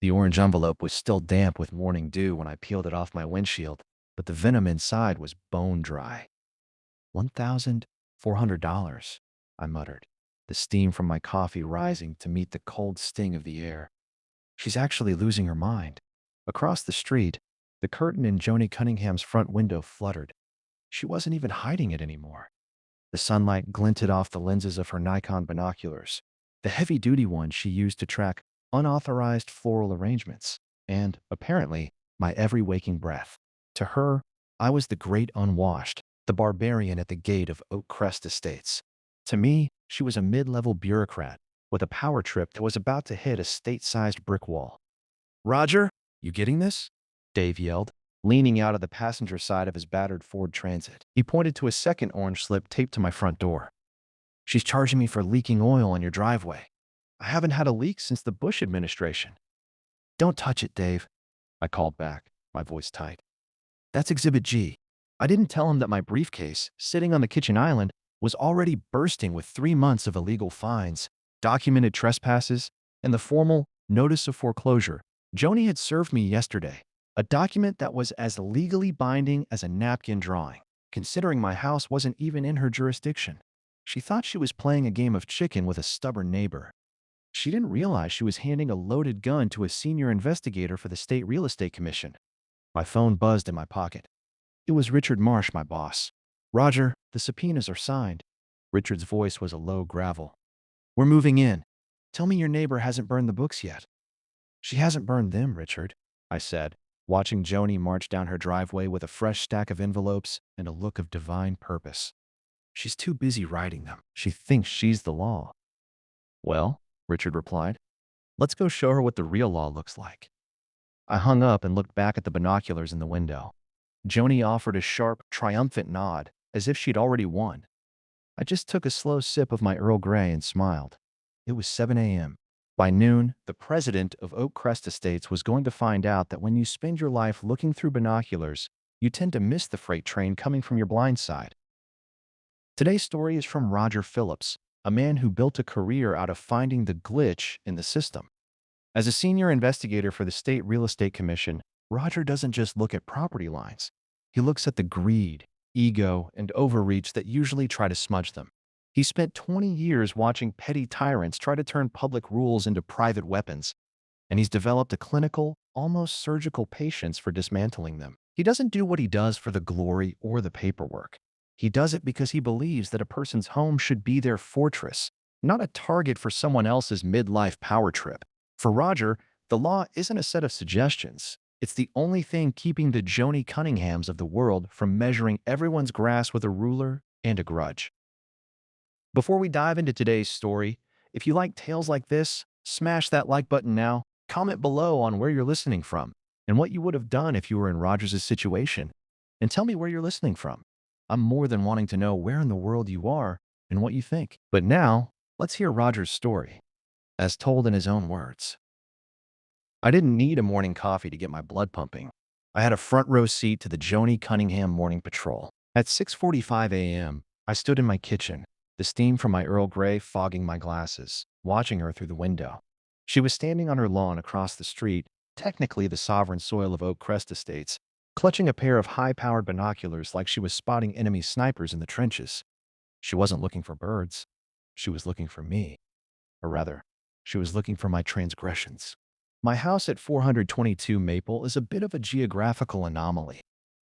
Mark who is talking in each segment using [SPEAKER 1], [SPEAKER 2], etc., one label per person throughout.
[SPEAKER 1] The orange envelope was still damp with morning dew when I peeled it off my windshield, but the venom inside was bone dry. $1,400, I muttered, the steam from my coffee rising to meet the cold sting of the air. She's actually losing her mind. Across the street, the curtain in Joanie Cunningham's front window fluttered. She wasn't even hiding it anymore. The sunlight glinted off the lenses of her Nikon binoculars, the heavy-duty ones she used to track unauthorized floral arrangements, and, apparently, my every waking breath. To her, I was the great unwashed, the barbarian at the gate of Oak Crest Estates. To me, she was a mid-level bureaucrat with a power trip that was about to hit a state-sized brick wall. "Roger, you getting this?" Dave yelled, leaning out of the passenger side of his battered Ford Transit. He pointed to a second orange slip taped to my front door. "She's charging me for leaking oil on your driveway. I haven't had a leak since the Bush administration." "Don't touch it, Dave," I called back, my voice tight. "That's Exhibit G." I didn't tell him that my briefcase, sitting on the kitchen island, was already bursting with 3 months of illegal fines, documented trespasses, and the formal notice of foreclosure Joanie had served me yesterday, a document that was as legally binding as a napkin drawing, considering my house wasn't even in her jurisdiction. She thought she was playing a game of chicken with a stubborn neighbor. She didn't realize she was handing a loaded gun to a senior investigator for the State Real Estate Commission. My phone buzzed in my pocket. It was Richard Marsh, my boss. "Roger, the subpoenas are signed." Richard's voice was a low gravel. "We're moving in. Tell me your neighbor hasn't burned the books yet." "She hasn't burned them, Richard," I said, watching Joanie march down her driveway with a fresh stack of envelopes and a look of divine purpose. "She's too busy writing them. She thinks she's the law." "Well," Richard replied, "let's go show her what the real law looks like." I hung up and looked back at the binoculars in the window. Joanie offered a sharp, triumphant nod, as if she'd already won. I just took a slow sip of my Earl Grey and smiled. It was 7 a.m. By noon, the president of Oak Crest Estates was going to find out that when you spend your life looking through binoculars, you tend to miss the freight train coming from your blind side. Today's story is from Roger Phillips, a man who built a career out of finding the glitch in the system. As a senior investigator for the State Real Estate Commission, Roger doesn't just look at property lines. He looks at the greed, ego, and overreach that usually try to smudge them. He spent 20 years watching petty tyrants try to turn public rules into private weapons, and he's developed a clinical, almost surgical patience for dismantling them. He doesn't do what he does for the glory or the paperwork. He does it because he believes that a person's home should be their fortress, not a target for someone else's midlife power trip. For Roger, the law isn't a set of suggestions. It's the only thing keeping the Joanie Cunninghams of the world from measuring everyone's grass with a ruler and a grudge. Before we dive into today's story, if you like tales like this, smash that like button now, comment below on where you're listening from and what you would have done if you were in Roger's situation, and tell me where you're listening from. I'm more than wanting to know where in the world you are and what you think. But now, let's hear Roger's story, as told in his own words. I didn't need a morning coffee to get my blood pumping. I had a front row seat to the Joanie Cunningham morning patrol. At 6:45 a.m., I stood in my kitchen, the steam from my Earl Grey fogging my glasses, watching her through the window. She was standing on her lawn across the street, technically the sovereign soil of Oak Crest Estates, clutching a pair of high-powered binoculars like she was spotting enemy snipers in the trenches. She wasn't looking for birds. She was looking for me. Or rather, she was looking for my transgressions. My house at 422 Maple is a bit of a geographical anomaly.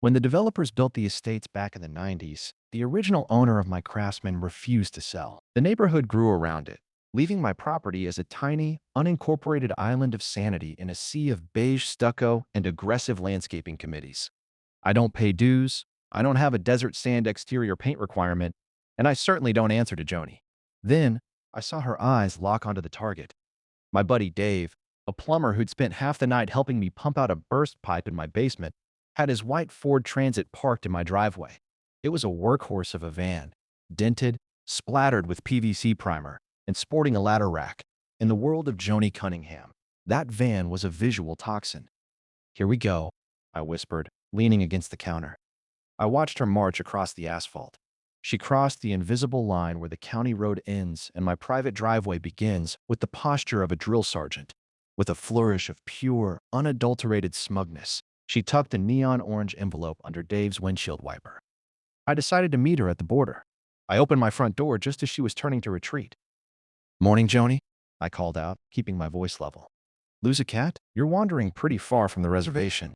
[SPEAKER 1] When the developers built the estates back in the 90s, the original owner of my Craftsman refused to sell. The neighborhood grew around it, leaving my property as a tiny, unincorporated island of sanity in a sea of beige stucco and aggressive landscaping committees. I don't pay dues, I don't have a desert sand exterior paint requirement, and I certainly don't answer to Joanie. Then, I saw her eyes lock onto the target. My buddy Dave, a plumber who'd spent half the night helping me pump out a burst pipe in my basement, had his white Ford Transit parked in my driveway. It was a workhorse of a van, dented, splattered with PVC primer, and sporting a ladder rack. In the world of Joanie Cunningham, that van was a visual toxin. "Here we go," I whispered, leaning against the counter. I watched her march across the asphalt. She crossed the invisible line where the county road ends and my private driveway begins with the posture of a drill sergeant. With a flourish of pure, unadulterated smugness, she tucked a neon orange envelope under Dave's windshield wiper. I decided to meet her at the border. I opened my front door just as she was turning to retreat. "Morning, Joanie," I called out, keeping my voice level. "Lose a cat? You're wandering pretty far from the reservation."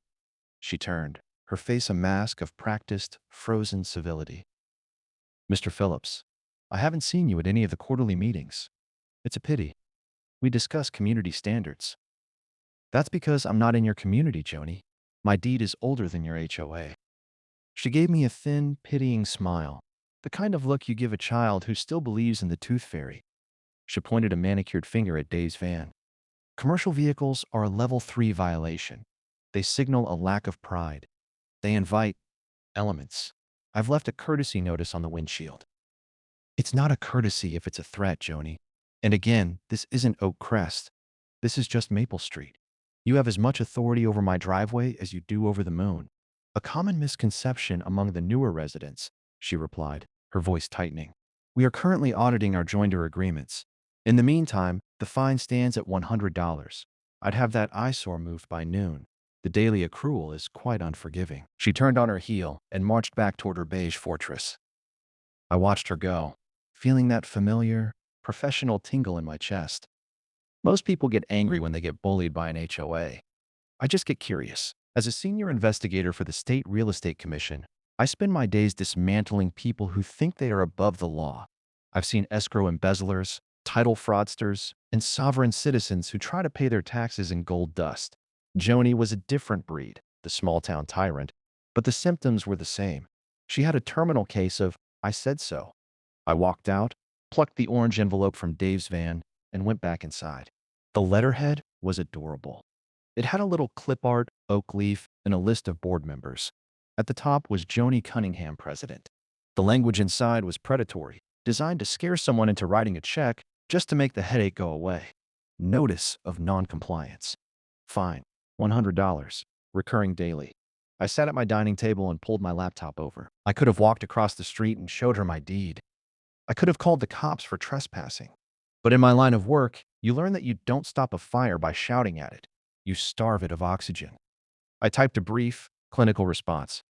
[SPEAKER 1] She turned, her face a mask of practiced, frozen civility. "Mr. Phillips, I haven't seen you at any of the quarterly meetings. It's a pity. We discuss community standards." "That's because I'm not in your community, Joanie. My deed is older than your HOA. She gave me a thin, pitying smile, the kind of look you give a child who still believes in the tooth fairy. She pointed a manicured finger at Dave's van. "Commercial vehicles are a level 3 violation. They signal a lack of pride. They invite elements. I've left a courtesy notice on the windshield." "It's not a courtesy if it's a threat, Joanie. And again, this isn't Oak Crest. This is just Maple Street. You have as much authority over my driveway as you do over the moon." "A common misconception among the newer residents," she replied, her voice tightening. "We are currently auditing our joinder agreements. In the meantime, the fine stands at $100. I'd have that eyesore moved by noon. The daily accrual is quite unforgiving." She turned on her heel and marched back toward her beige fortress. I watched her go, feeling that familiar, professional tingle in my chest. Most people get angry when they get bullied by an HOA. I just get curious. As a senior investigator for the State Real Estate Commission, I spend my days dismantling people who think they are above the law. I've seen escrow embezzlers, title fraudsters, and sovereign citizens who try to pay their taxes in gold dust. Joanie was a different breed, the small-town tyrant, but the symptoms were the same. She had a terminal case of "I said so." I walked out, plucked the orange envelope from Dave's van, and went back inside. The letterhead was adorable. It had a little clip art, oak leaf, and a list of board members. At the top was Joanie Cunningham, president. The language inside was predatory, designed to scare someone into writing a check just to make the headache go away. Notice of noncompliance. Fine, $100, recurring daily. I sat at my dining table and pulled my laptop over. I could have walked across the street and showed her my deed. I could have called the cops for trespassing. But in my line of work, you learn that you don't stop a fire by shouting at it. You starve it of oxygen. I typed a brief, clinical response.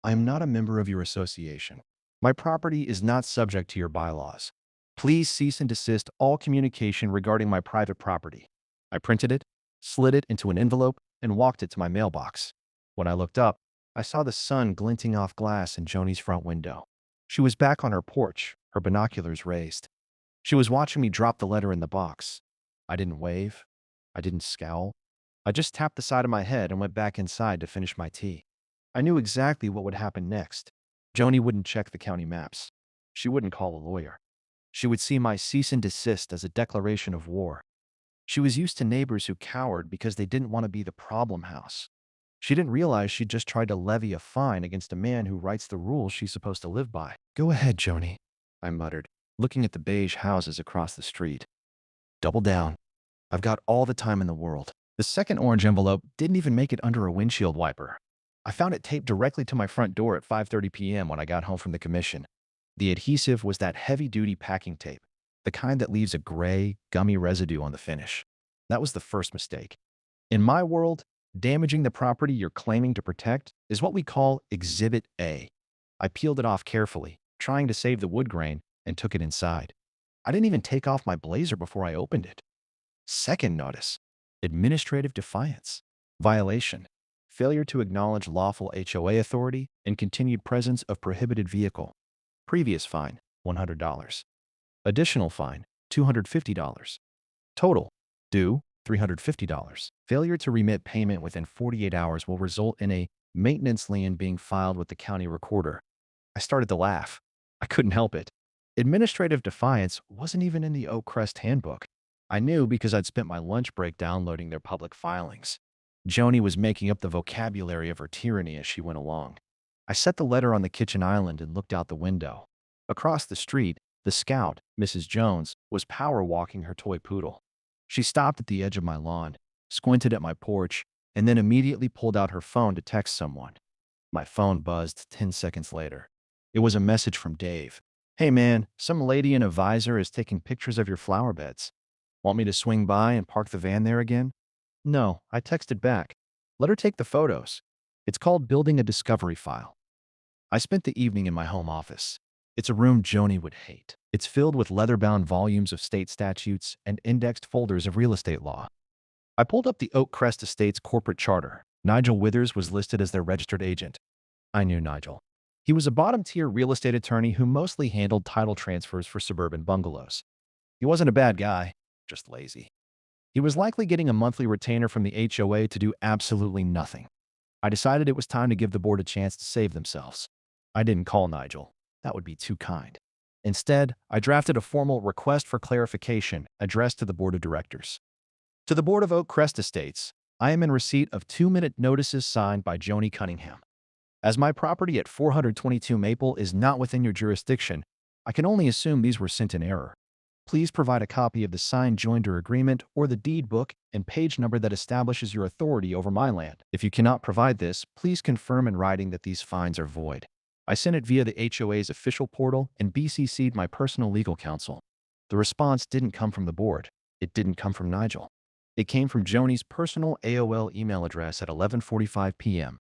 [SPEAKER 1] "I am not a member of your association. My property is not subject to your bylaws. Please cease and desist all communication regarding my private property." I printed it, slid it into an envelope, and walked it to my mailbox. When I looked up, I saw the sun glinting off glass in Joanie's front window. She was back on her porch, her binoculars raised. She was watching me drop the letter in the box. I didn't wave. I didn't scowl. I just tapped the side of my head and went back inside to finish my tea. I knew exactly what would happen next. Joanie wouldn't check the county maps. She wouldn't call a lawyer. She would see my cease and desist as a declaration of war. She was used to neighbors who cowered because they didn't want to be the problem house. She didn't realize she'd just tried to levy a fine against a man who writes the rules she's supposed to live by. "Go ahead, Joanie," I muttered, looking at the beige houses across the street. "Double down. I've got all the time in the world." The second orange envelope didn't even make it under a windshield wiper. I found it taped directly to my front door at 5:30 p.m. when I got home from the commission. The adhesive was that heavy-duty packing tape, the kind that leaves a gray, gummy residue on the finish. That was the first mistake. In my world, damaging the property you're claiming to protect is what we call Exhibit A. I peeled it off carefully, trying to save the wood grain, and took it inside. I didn't even take off my blazer before I opened it. Second notice: administrative defiance. Violation: failure to acknowledge lawful HOA authority and continued presence of prohibited vehicle. Previous fine, $100. Additional fine, $250. Total, due, $350. Failure to remit payment within 48 hours will result in a maintenance lien being filed with the county recorder. I started to laugh. I couldn't help it. Administrative defiance wasn't even in the Oak Crest handbook. I knew because I'd spent my lunch break downloading their public filings. Joanie was making up the vocabulary of her tyranny as she went along. I set the letter on the kitchen island and looked out the window. Across the street, the scout, Mrs. Jones, was power walking her toy poodle. She stopped at the edge of my lawn, squinted at my porch, and then immediately pulled out her phone to text someone. My phone buzzed 10 seconds later. It was a message from Dave. "Hey man, some lady in a visor is taking pictures of your flower beds. Want me to swing by and park the van there again?" No, I texted back. Let her take the photos. It's called building a discovery file. I spent the evening in my home office. It's a room Joanie would hate. It's filled with leather-bound volumes of state statutes and indexed folders of real estate law. I pulled up the Oak Crest Estates corporate charter. Nigel Withers was listed as their registered agent. I knew Nigel. He was a bottom-tier real estate attorney who mostly handled title transfers for suburban bungalows. He wasn't a bad guy, just lazy. He was likely getting a monthly retainer from the HOA to do absolutely nothing. I decided it was time to give the board a chance to save themselves. I didn't call Nigel. That would be too kind. Instead, I drafted a formal request for clarification addressed to the board of directors. To the board of Oak Crest Estates, I am in receipt of 2-minute notices signed by Joanie Cunningham. As my property at 422 Maple is not within your jurisdiction, I can only assume these were sent in error. Please provide a copy of the signed joinder agreement or the deed book and page number that establishes your authority over my land. If you cannot provide this, please confirm in writing that these fines are void. I sent it via the HOA's official portal and BCC'd my personal legal counsel. The response didn't come from the board. It didn't come from Nigel. It came from Joanie's personal AOL email address at 11:45 p.m.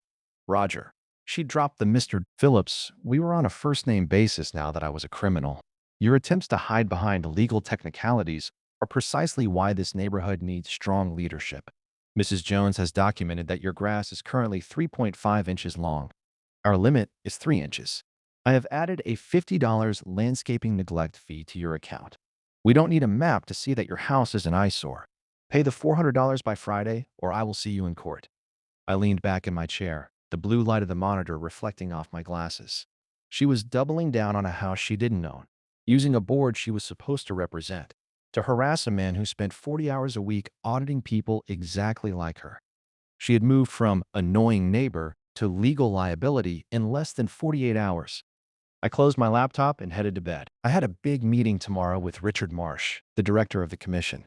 [SPEAKER 1] Roger. She dropped the Mr. Phillips. We were on a first-name basis now that I was a criminal. Your attempts to hide behind legal technicalities are precisely why this neighborhood needs strong leadership. Mrs. Jones has documented that your grass is currently 3.5 inches long. Our limit is 3 inches. I have added a $50 landscaping neglect fee to your account. We don't need a map to see that your house is an eyesore. Pay the $400 by Friday, or I will see you in court. I leaned back in my chair, the blue light of the monitor reflecting off my glasses. She was doubling down on a house she didn't own, using a board she was supposed to represent, to harass a man who spent 40 hours a week auditing people exactly like her. She had moved from annoying neighbor to legal liability in less than 48 hours. I closed my laptop and headed to bed. I had a big meeting tomorrow with Richard Marsh, the director of the commission.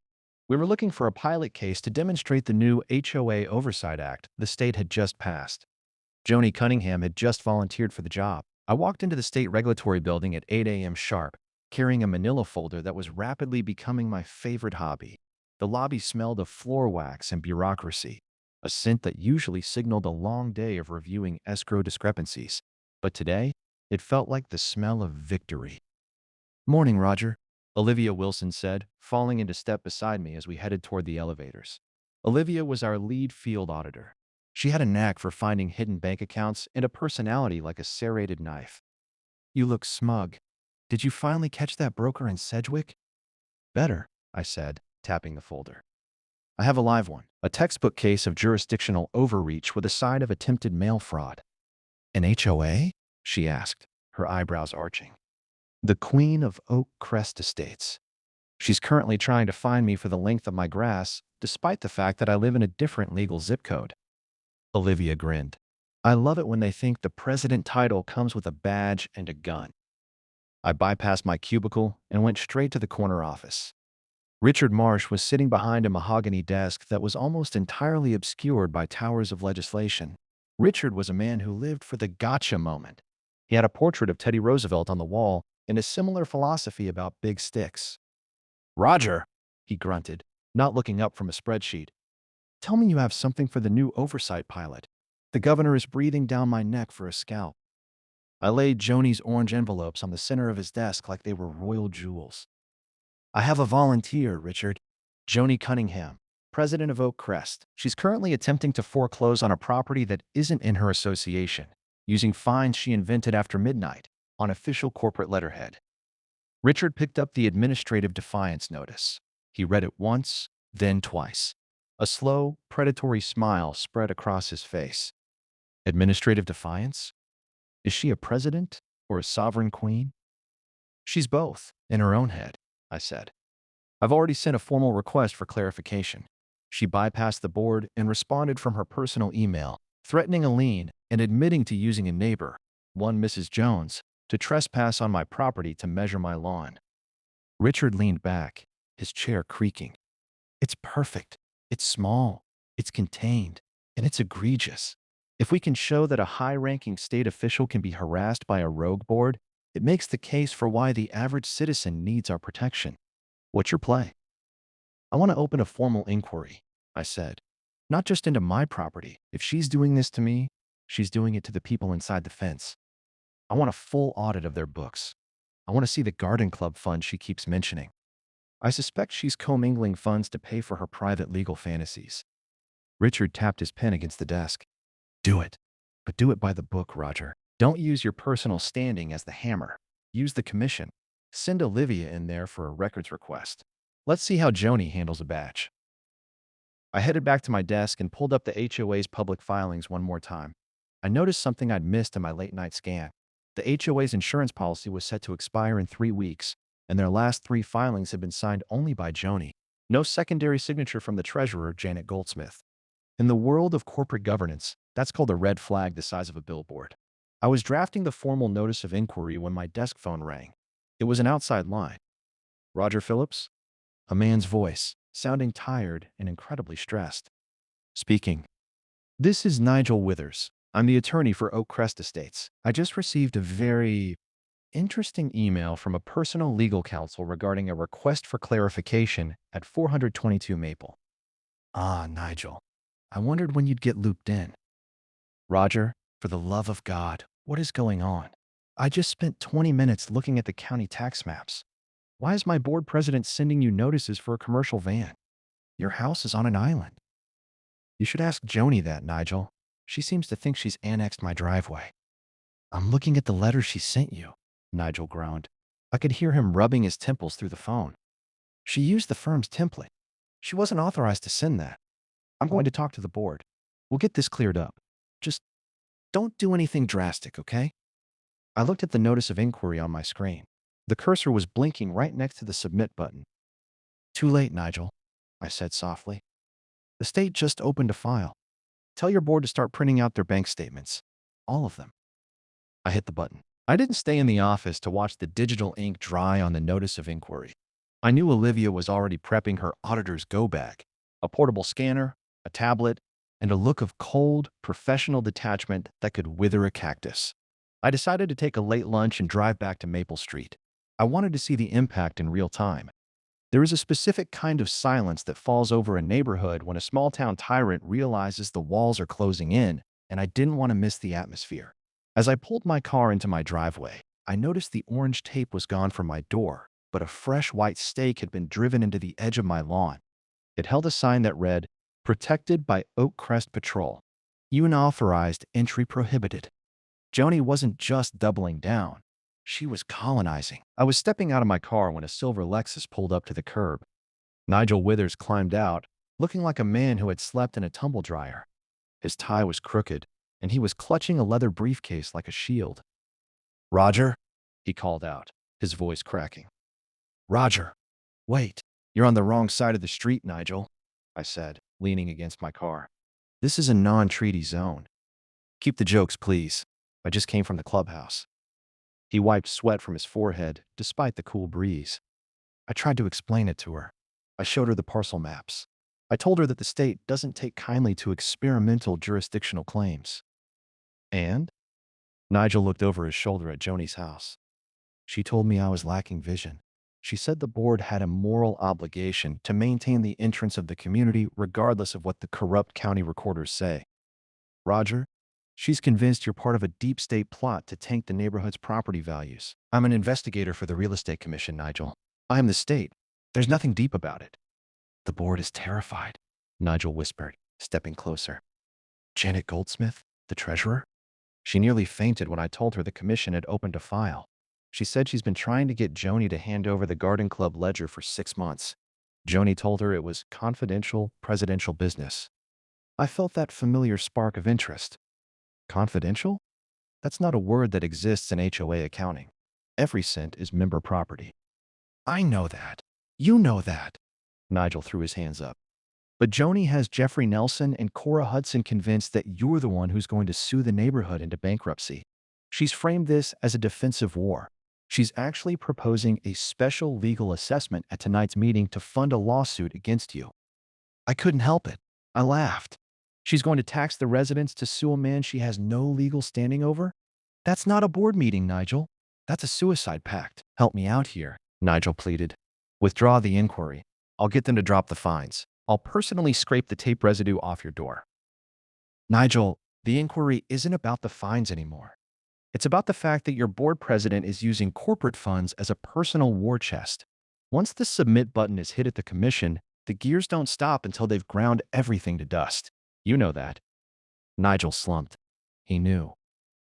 [SPEAKER 1] We were looking for a pilot case to demonstrate the new HOA Oversight Act the state had just passed. Joanie Cunningham had just volunteered for the job. I walked into the state regulatory building at 8 a.m. sharp, carrying a manila folder that was rapidly becoming my favorite hobby. The lobby smelled of floor wax and bureaucracy, a scent that usually signaled a long day of reviewing escrow discrepancies. But today, it felt like the smell of victory. "Morning, Roger," Olivia Wilson said, falling into step beside me as we headed toward the elevators. Olivia was our lead field auditor. She had a knack for finding hidden bank accounts and a personality like a serrated knife. "You look smug. Did you finally catch that broker in Sedgwick?" "Better," I said, tapping the folder. "I have a live one, a textbook case of jurisdictional overreach with a side of attempted mail fraud." "An HOA?" she asked, her eyebrows arching. "The Queen of Oak Crest Estates. She's currently trying to find me for the length of my grass, despite the fact that I live in a different legal zip code." Olivia grinned. "I love it when they think the president title comes with a badge and a gun." I bypassed my cubicle and went straight to the corner office. Richard Marsh was sitting behind a mahogany desk that was almost entirely obscured by towers of legislation. Richard was a man who lived for the gotcha moment. He had a portrait of Teddy Roosevelt on the wall and a similar philosophy about big sticks. "Roger," he grunted, not looking up from a spreadsheet. "Tell me you have something for the new oversight pilot. The governor is breathing down my neck for a scalp." I laid Joanie's orange envelopes on the center of his desk like they were royal jewels. "I have a volunteer, Richard. Joanie Cunningham, president of Oak Crest. She's currently attempting to foreclose on a property that isn't in her association, using fines she invented after midnight on official corporate letterhead." Richard picked up the administrative defiance notice. He read it once, then twice. A slow, predatory smile spread across his face. "Administrative defiance? Is she a president or a sovereign queen?" "She's both, in her own head," I said. "I've already sent a formal request for clarification." She bypassed the board and responded from her personal email, threatening a lien and admitting to using a neighbor, one Mrs. Jones, to trespass on my property to measure my lawn. Richard leaned back, his chair creaking. "It's perfect. It's small. It's contained. And it's egregious. If we can show that a high-ranking state official can be harassed by a rogue board, it makes the case for why the average citizen needs our protection. What's your play?" "I want to open a formal inquiry," I said. Not just into my property. If she's doing this to me, she's doing it to the people inside the fence. I want a full audit of their books. I want to see the garden club fund she keeps mentioning. I suspect she's commingling funds to pay for her private legal fantasies. Richard tapped his pen against the desk. Do it. But do it by the book, Roger. Don't use your personal standing as the hammer. Use the commission. Send Olivia in there for a records request. Let's see how Joanie handles a batch. I headed back to my desk and pulled up the HOA's public filings one more time. I noticed something I'd missed in my late-night scan. The HOA's insurance policy was set to expire in 3 weeks, and their last 3 filings had been signed only by Joanie. No secondary signature from the treasurer, Janet Goldsmith. In the world of corporate governance, that's called a red flag the size of a billboard. I was drafting the formal notice of inquiry when my desk phone rang. It was an outside line. Roger Phillips? A man's voice, sounding tired and incredibly stressed. Speaking. This is Nigel Withers. I'm the attorney for Oak Crest Estates. I just received a very interesting email from a personal legal counsel regarding a request for clarification at 422 Maple. Ah, Nigel. I wondered when you'd get looped in. Roger, for the love of God, what is going on? I just spent 20 minutes looking at the county tax maps. Why is my board president sending you notices for a commercial van? Your house is on an island. You should ask Joanie that, Nigel. She seems to think she's annexed my driveway. I'm looking at the letter she sent you, Nigel groaned. I could hear him rubbing his temples through the phone. She used the firm's template. She wasn't authorized to send that. I'm going to talk to the board. We'll get this cleared up. Just don't do anything drastic, okay? I looked at the notice of inquiry on my screen. The cursor was blinking right next to the submit button. Too late, Nigel, I said softly. The state just opened a file. Tell your board to start printing out their bank statements. All of them. I hit the button. I didn't stay in the office to watch the digital ink dry on the notice of inquiry. I knew Olivia was already prepping her auditor's go-bag, a portable scanner, a tablet, and a look of cold, professional detachment that could wither a cactus. I decided to take a late lunch and drive back to Maple Street. I wanted to see the impact in real time. There is a specific kind of silence that falls over a neighborhood when a small-town tyrant realizes the walls are closing in, and I didn't want to miss the atmosphere. As I pulled my car into my driveway, I noticed the orange tape was gone from my door, but a fresh white stake had been driven into the edge of my lawn. It held a sign that read, "Protected by Oak Crest Patrol. Unauthorized entry prohibited." Joanie wasn't just doubling down. She was colonizing. I was stepping out of my car when a silver Lexus pulled up to the curb. Nigel Withers climbed out, looking like a man who had slept in a tumble dryer. His tie was crooked, and he was clutching a leather briefcase like a shield. "Roger," he called out, his voice cracking. "Roger, wait. You're on the wrong side of the street, Nigel," I said, leaning against my car. "This is a non-treaty zone. Keep the jokes, please. I just came from the clubhouse." He wiped sweat from his forehead, despite the cool breeze. I tried to explain it to her. I showed her the parcel maps. I told her that the state doesn't take kindly to experimental jurisdictional claims. And? Nigel looked over his shoulder at Joanie's house. She told me I was lacking vision. She said the board had a moral obligation to maintain the interests of the community regardless of what the corrupt county recorders say. Roger, she's convinced you're part of a deep state plot to tank the neighborhood's property values. I'm an investigator for the Real Estate Commission, Nigel. I am the state. There's nothing deep about it. The board is terrified, Nigel whispered, stepping closer. Janet Goldsmith, the treasurer? She nearly fainted when I told her the commission had opened a file. She said she's been trying to get Joanie to hand over the garden club ledger for 6 months. Joanie told her it was confidential presidential business. I felt that familiar spark of interest. Confidential? That's not a word that exists in HOA accounting. Every cent is member property. I know that. You know that. Nigel threw his hands up. But Joanie has Jeffrey Nelson and Cora Hudson convinced that you're the one who's going to sue the neighborhood into bankruptcy. She's framed this as a defensive war. She's actually proposing a special legal assessment at tonight's meeting to fund a lawsuit against you. I couldn't help it. I laughed. She's going to tax the residents to sue a man she has no legal standing over? That's not a board meeting, Nigel. That's a suicide pact. Help me out here, Nigel pleaded. Withdraw the inquiry. I'll get them to drop the fines. I'll personally scrape the tape residue off your door. Nigel, the inquiry isn't about the fines anymore. It's about the fact that your board president is using corporate funds as a personal war chest. Once the submit button is hit at the commission, the gears don't stop until they've ground everything to dust. You know that. Nigel slumped. He knew.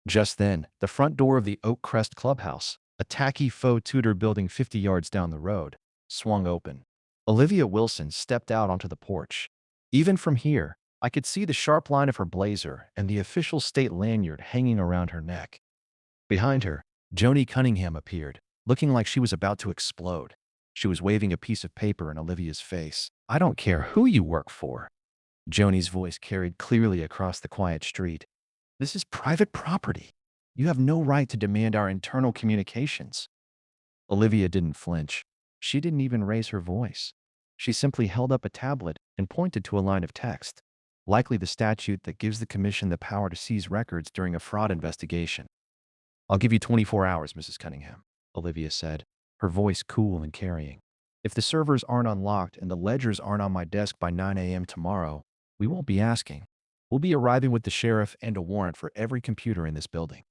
[SPEAKER 1] Just then, the front door of the Oak Crest clubhouse, a tacky faux Tudor building 50 yards down the road, swung open. Olivia Wilson stepped out onto the porch. Even from here, I could see the sharp line of her blazer and the official state lanyard hanging around her neck. Behind her, Joanie Cunningham appeared, looking like she was about to explode. She was waving a piece of paper in Olivia's face. I don't care who you work for. Joanie's voice carried clearly across the quiet street. This is private property. You have no right to demand our internal communications. Olivia didn't flinch. She didn't even raise her voice. She simply held up a tablet and pointed to a line of text, likely the statute that gives the commission the power to seize records during a fraud investigation. I'll give you 24 hours, Mrs. Cunningham, Olivia said, her voice cool and carrying. If the servers aren't unlocked and the ledgers aren't on my desk by 9 a.m. tomorrow, we won't be asking. We'll be arriving with the sheriff and a warrant for every computer in this building.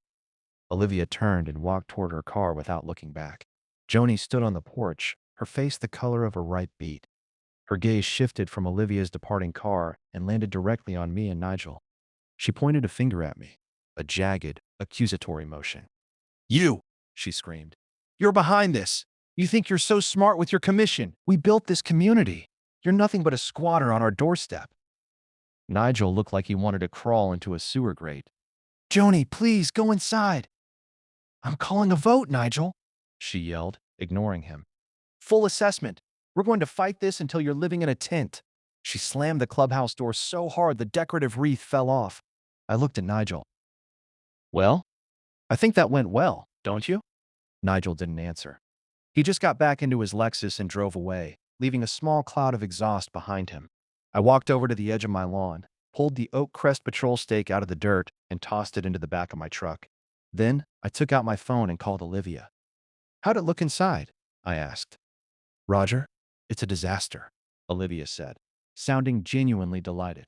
[SPEAKER 1] Olivia turned and walked toward her car without looking back. Joanie stood on the porch, her face the color of a ripe beet. Her gaze shifted from Olivia's departing car and landed directly on me and Nigel. She pointed a finger at me, a jagged, accusatory motion. You, she screamed. You're behind this. You think you're so smart with your commission. We built this community. You're nothing but a squatter on our doorstep. Nigel looked like he wanted to crawl into a sewer grate. Joanie, please, go inside. I'm calling a vote, Nigel, she yelled, ignoring him. Full assessment. We're going to fight this until you're living in a tent. She slammed the clubhouse door so hard the decorative wreath fell off. I looked at Nigel. Well, I think that went well, don't you? Nigel didn't answer. He just got back into his Lexus and drove away, leaving a small cloud of exhaust behind him. I walked over to the edge of my lawn, pulled the Oak Crest patrol stake out of the dirt, and tossed it into the back of my truck. Then, I took out my phone and called Olivia. How'd it look inside? I asked. Roger, it's a disaster, Olivia said, sounding genuinely delighted.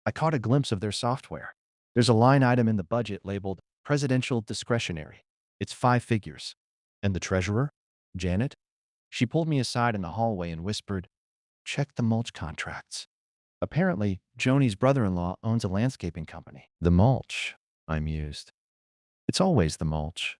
[SPEAKER 1] I caught a glimpse of their software. There's a line item in the budget labeled Presidential Discretionary. It's 5 figures. And the treasurer? Janet? She pulled me aside in the hallway and whispered, check the mulch contracts. Apparently, Joanie's brother-in-law owns a landscaping company. The mulch, I mused. It's always the mulch.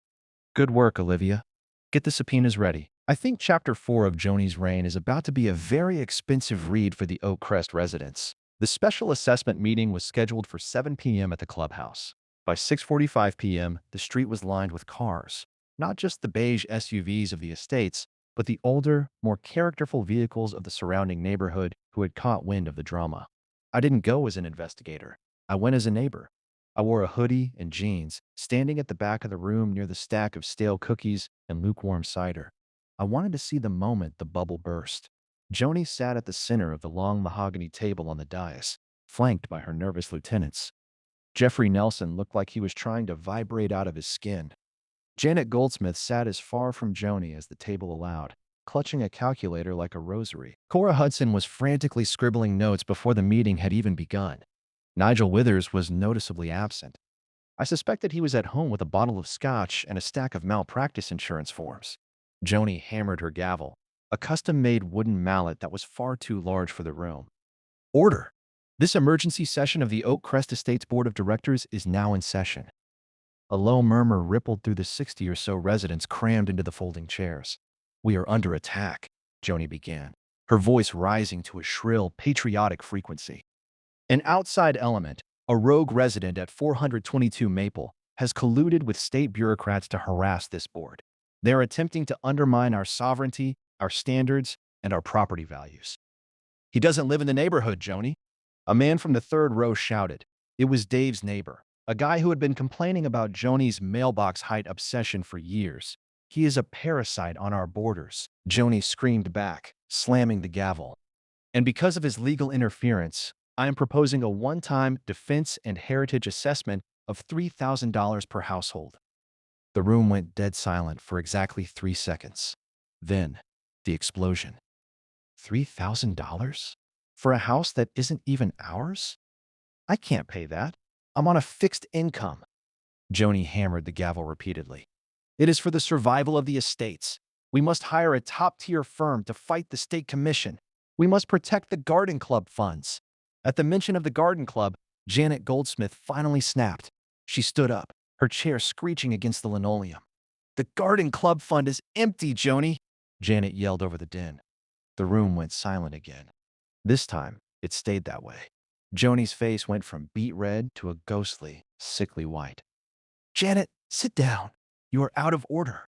[SPEAKER 1] Good work, Olivia. Get the subpoenas ready. I think Chapter 4 of Joanie's reign is about to be a very expensive read for the Oak Crest residents. The special assessment meeting was scheduled for 7 p.m. at the clubhouse. By 6:45 p.m., the street was lined with cars. Not just the beige SUVs of the estates, but the older, more characterful vehicles of the surrounding neighborhood who had caught wind of the drama. I didn't go as an investigator. I went as a neighbor. I wore a hoodie and jeans, standing at the back of the room near the stack of stale cookies and lukewarm cider. I wanted to see the moment the bubble burst. Joanie sat at the center of the long mahogany table on the dais, flanked by her nervous lieutenants. Jeffrey Nelson looked like he was trying to vibrate out of his skin. Janet Goldsmith sat as far from Joanie as the table allowed, clutching a calculator like a rosary. Cora Hudson was frantically scribbling notes before the meeting had even begun. Nigel Withers was noticeably absent. I suspected he was at home with a bottle of scotch and a stack of malpractice insurance forms. Joanie hammered her gavel, a custom-made wooden mallet that was far too large for the room. Order! This emergency session of the Oak Crest Estates Board of Directors is now in session. A low murmur rippled through the 60 or so residents crammed into the folding chairs. We are under attack, Joanie began, her voice rising to a shrill, patriotic frequency. An outside element, a rogue resident at 422 Maple, has colluded with state bureaucrats to harass this board. They're attempting to undermine our sovereignty, our standards, and our property values. He doesn't live in the neighborhood, Joanie. A man from the third row shouted. It was Dave's neighbor, a guy who had been complaining about Joanie's mailbox height obsession for years. He is a parasite on our borders, Joanie screamed back, slamming the gavel. And because of his legal interference, I am proposing a one-time defense and heritage assessment of $3,000 per household. The room went dead silent for exactly 3 seconds. Then, the explosion. $3,000? For a house that isn't even ours? I can't pay that. I'm on a fixed income. Joanie hammered the gavel repeatedly. It is for the survival of the estates. We must hire a top-tier firm to fight the state commission. We must protect the garden club funds. At the mention of the garden club, Janet Goldsmith finally snapped. She stood up, her chair screeching against the linoleum. The garden club fund is empty, Joanie, Janet yelled over the din. The room went silent again. This time, it stayed that way. Joanie's face went from beet red to a ghostly, sickly white. Janet, sit down. You are out of order.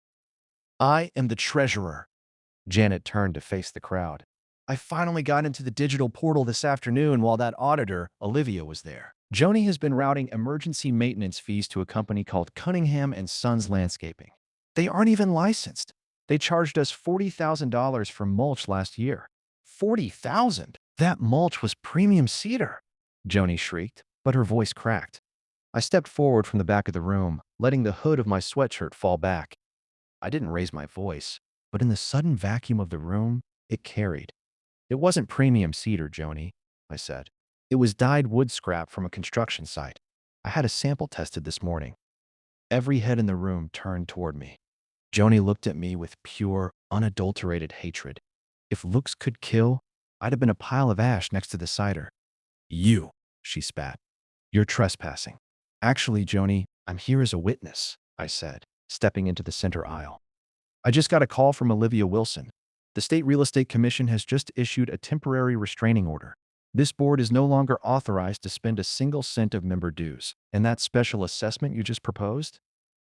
[SPEAKER 1] I am the treasurer. Janet turned to face the crowd. I finally got into the digital portal this afternoon while that auditor, Olivia, was there. Joanie has been routing emergency maintenance fees to a company called Cunningham and Sons Landscaping. They aren't even licensed. They charged us $40,000 for mulch last year. $40,000? That mulch was premium cedar, Joanie shrieked, but her voice cracked. I stepped forward from the back of the room, letting the hood of my sweatshirt fall back. I didn't raise my voice, but in the sudden vacuum of the room, it carried. It wasn't premium cedar, Joanie, I said. It was dyed wood scrap from a construction site. I had a sample tested this morning. Every head in the room turned toward me. Joanie looked at me with pure, unadulterated hatred. If looks could kill, I'd have been a pile of ash next to the cider. You, she spat. You're trespassing. Actually, Joanie, I'm here as a witness, I said, stepping into the center aisle. I just got a call from Olivia Wilson. The State Real Estate Commission has just issued a temporary restraining order. This board is no longer authorized to spend a single cent of member dues. And that special assessment you just proposed?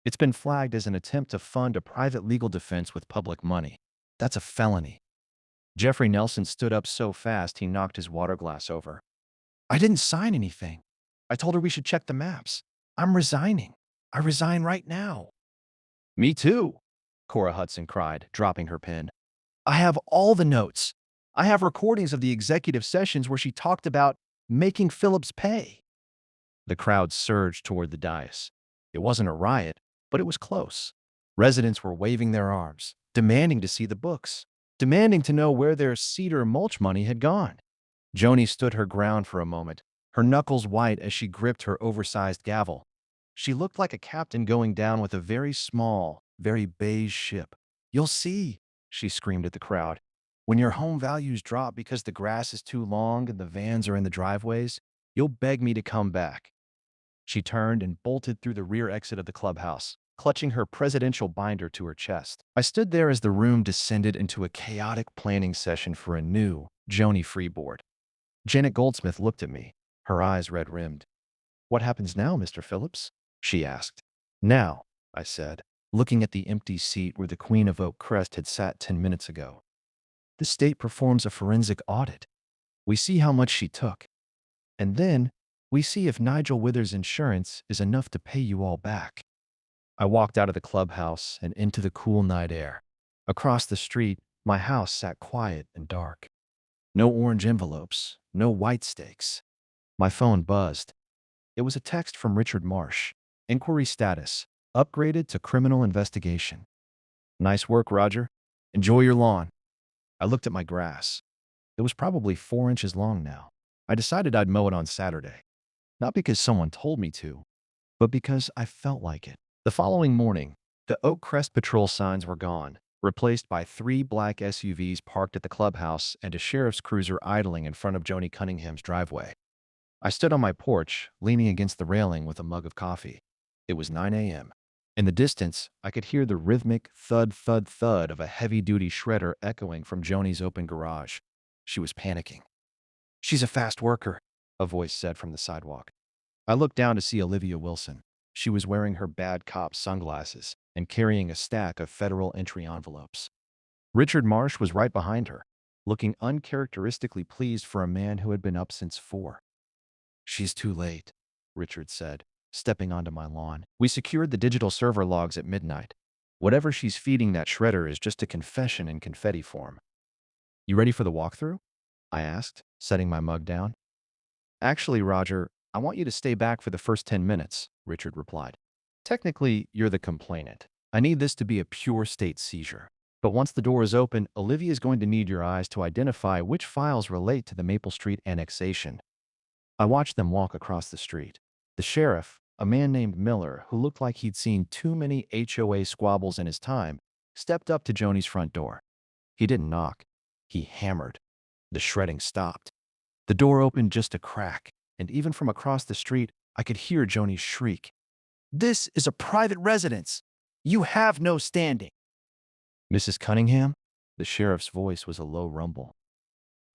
[SPEAKER 1] It's been flagged as an attempt to fund a private legal defense with public money. That's a felony. Jeffrey Nelson stood up so fast he knocked his water glass over. I didn't sign anything. I told her we should check the maps. I'm resigning. I resign right now. Me too, Cora Hudson cried, dropping her pen. I have all the notes. I have recordings of the executive sessions where she talked about making Phillips pay. The crowd surged toward the dais. It wasn't a riot, but it was close. Residents were waving their arms, demanding to see the books, demanding to know where their cedar mulch money had gone. Joanie stood her ground for a moment, her knuckles white as she gripped her oversized gavel. She looked like a captain going down with a very small, very beige ship. You'll see, she screamed at the crowd. When your home values drop because the grass is too long and the vans are in the driveways, you'll beg me to come back. She turned and bolted through the rear exit of the clubhouse, clutching her presidential binder to her chest. I stood there as the room descended into a chaotic planning session for a new Joanie Free board. Janet Goldsmith looked at me, her eyes red-rimmed. What happens now, Mr. Phillips? She asked. Now, I said, looking at the empty seat where the Queen of Oak Crest had sat 10 minutes ago. The state performs a forensic audit. We see how much she took. And then, we see if Nigel Withers' insurance is enough to pay you all back. I walked out of the clubhouse and into the cool night air. Across the street, my house sat quiet and dark. No orange envelopes, no white stakes. My phone buzzed. It was a text from Richard Marsh. Inquiry status, upgraded to criminal investigation. Nice work, Roger. Enjoy your lawn. I looked at my grass. It was probably 4 inches long now. I decided I'd mow it on Saturday. Not because someone told me to, but because I felt like it. The following morning, the Oak Crest patrol signs were gone, replaced by 3 black SUVs parked at the clubhouse and a sheriff's cruiser idling in front of Joanie Cunningham's driveway. I stood on my porch, leaning against the railing with a mug of coffee. It was 9 a.m. In the distance, I could hear the rhythmic thud, thud, thud of a heavy-duty shredder echoing from Joanie's open garage. She was panicking. She's a fast worker, a voice said from the sidewalk. I looked down to see Olivia Wilson. She was wearing her bad cop sunglasses and carrying a stack of federal entry envelopes. Richard Marsh was right behind her, looking uncharacteristically pleased for a man who had been up since 4. She's too late, Richard said, stepping onto my lawn. We secured the digital server logs at midnight. Whatever she's feeding that shredder is just a confession in confetti form. You ready for the walkthrough? I asked, setting my mug down. Actually, Roger, I want you to stay back for the first 10 minutes, Richard replied. Technically, you're the complainant. I need this to be a pure state seizure. But once the door is open, Olivia is going to need your eyes to identify which files relate to the Maple Street annexation. I watched them walk across the street. The sheriff, a man named Miller, who looked like he'd seen too many HOA squabbles in his time, stepped up to Joanie's front door. He didn't knock. He hammered. The shredding stopped. The door opened just a crack, and even from across the street, I could hear Joanie shriek, "This is a private residence. You have no standing." "Mrs. Cunningham?" The sheriff's voice was a low rumble.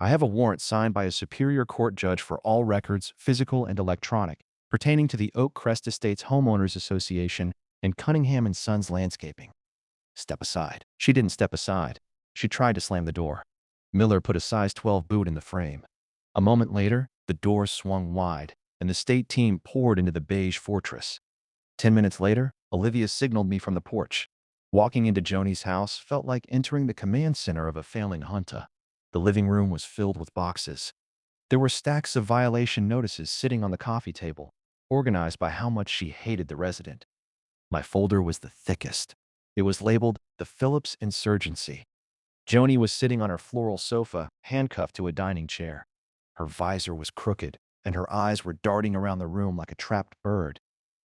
[SPEAKER 1] "I have a warrant signed by a superior court judge for all records, physical and electronic, pertaining to the Oak Crest Estates Homeowners Association and Cunningham and Sons Landscaping." "Step aside." She didn't step aside. She tried to slam the door. Miller put a size 12 boot in the frame. A moment later, the door swung wide, and the state team poured into the beige fortress. 10 minutes later, Olivia signaled me from the porch. Walking into Joanie's house felt like entering the command center of a failing junta. The living room was filled with boxes. There were stacks of violation notices sitting on the coffee table, organized by how much she hated the resident. My folder was the thickest. It was labeled the Phillips Insurgency. Joanie was sitting on her floral sofa, handcuffed to a dining chair. Her visor was crooked, and her eyes were darting around the room like a trapped bird.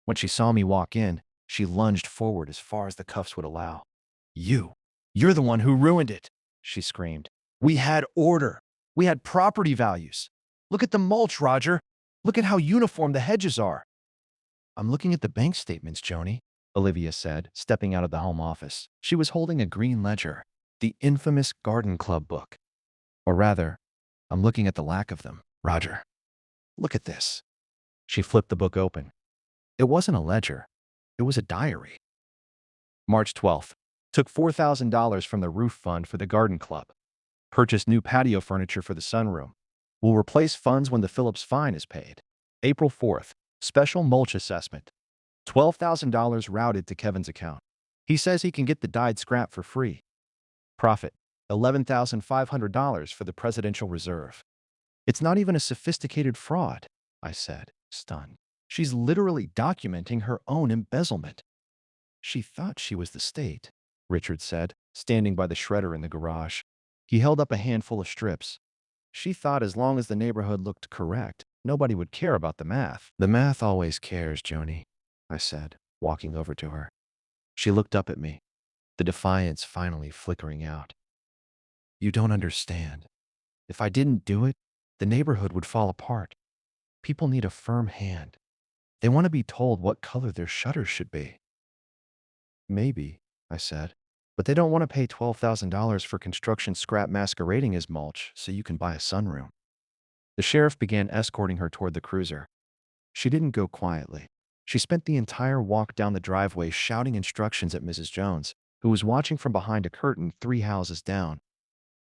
[SPEAKER 1] When she saw me walk in, she lunged forward as far as the cuffs would allow. You're the one who ruined it," she screamed. "We had order. We had property values. Look at the mulch, Roger. Look at how uniform the hedges are." "I'm looking at the bank statements, Joanie," Olivia said, stepping out of the home office. She was holding a green ledger, the infamous garden club book. "Or rather, I'm looking at the lack of them, Roger. Look at this." She flipped the book open. It wasn't a ledger. It was a diary. March 12th. Took $4,000 from the roof fund for the garden club. Purchased new patio furniture for the sunroom. Will replace funds when the Phillips fine is paid. April 4th. Special mulch assessment. $12,000 routed to Kevin's account. He says he can get the dyed scrap for free. Profit. $11,500 for the Presidential Reserve. "It's not even a sophisticated fraud," I said, stunned. "She's literally documenting her own embezzlement." "She thought she was the state," Richard said, standing by the shredder in the garage. He held up a handful of strips. "She thought as long as the neighborhood looked correct, nobody would care about the math." "The math always cares, Joanie," I said, walking over to her. She looked up at me, the defiance finally flickering out. "You don't understand. If I didn't do it, the neighborhood would fall apart. People need a firm hand. They want to be told what color their shutters should be." "Maybe," I said, "but they don't want to pay $12,000 for construction scrap masquerading as mulch so you can buy a sunroom." The sheriff began escorting her toward the cruiser. She didn't go quietly. She spent the entire walk down the driveway shouting instructions at Mrs. Jones, who was watching from behind a curtain 3 houses down.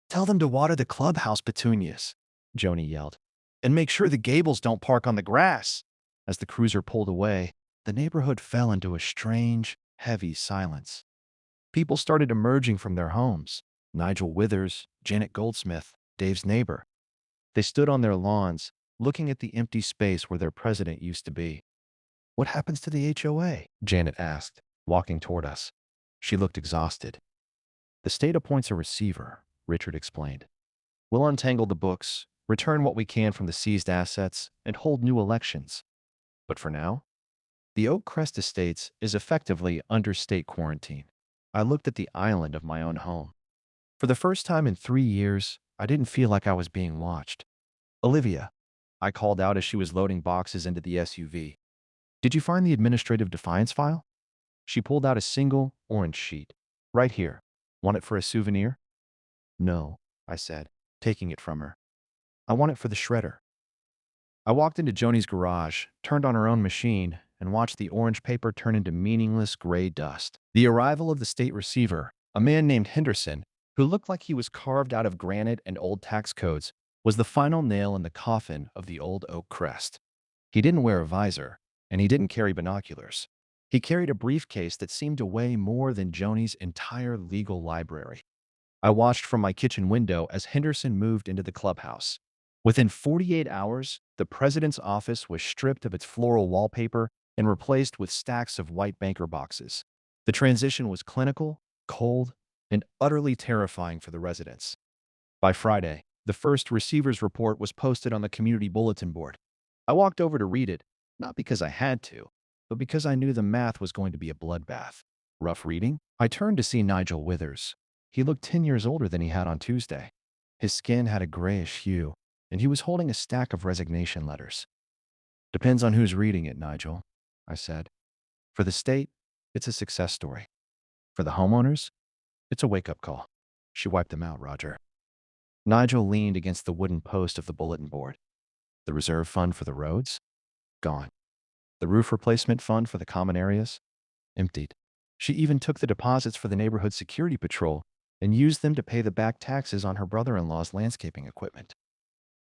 [SPEAKER 1] "Tell them to water the clubhouse petunias," Joanie yelled, "and make sure the gables don't park on the grass." As the cruiser pulled away, the neighborhood fell into a strange, heavy silence. People started emerging from their homes. Nigel Withers, Janet Goldsmith, Dave's neighbor. They stood on their lawns, looking at the empty space where their president used to be. "What happens to the HOA?" Janet asked, walking toward us. She looked exhausted. "The state appoints a receiver," Richard explained. "We'll untangle the books, return what we can from the seized assets, and hold new elections. But for now, the Oak Crest Estates is effectively under state quarantine." I looked at the island of my own home. For the first time in 3 years, I didn't feel like I was being watched. "Olivia," I called out as she was loading boxes into the SUV. "Did you find the administrative defiance file?" She pulled out a single, orange sheet. "Right here. Want it for a souvenir?" "No," I said, taking it from her. "I want it for the shredder." I walked into Joanie's garage, turned on her own machine, and watched the orange paper turn into meaningless gray dust. The arrival of the state receiver, a man named Henderson, who looked like he was carved out of granite and old tax codes, was the final nail in the coffin of the old Oak Crest. He didn't wear a visor, and he didn't carry binoculars. He carried a briefcase that seemed to weigh more than Joanie's entire legal library. I watched from my kitchen window as Henderson moved into the clubhouse. Within 48 hours, the president's office was stripped of its floral wallpaper and replaced with stacks of white banker boxes. The transition was clinical, cold, and utterly terrifying for the residents. By Friday, the first receiver's report was posted on the community bulletin board. I walked over to read it, not because I had to, but because I knew the math was going to be a bloodbath. Rough reading? I turned to see Nigel Withers. He looked 10 years older than he had on Tuesday. His skin had a grayish hue, and he was holding a stack of resignation letters. Depends on who's reading it, Nigel, I said. For the state, it's a success story. For the homeowners, it's a wake-up call. She wiped them out, Roger. Nigel leaned against the wooden post of the bulletin board. The reserve fund for the roads? Gone. The roof replacement fund for the common areas? Emptied. She even took the deposits for the neighborhood security patrol and used them to pay the back taxes on her brother-in-law's landscaping equipment.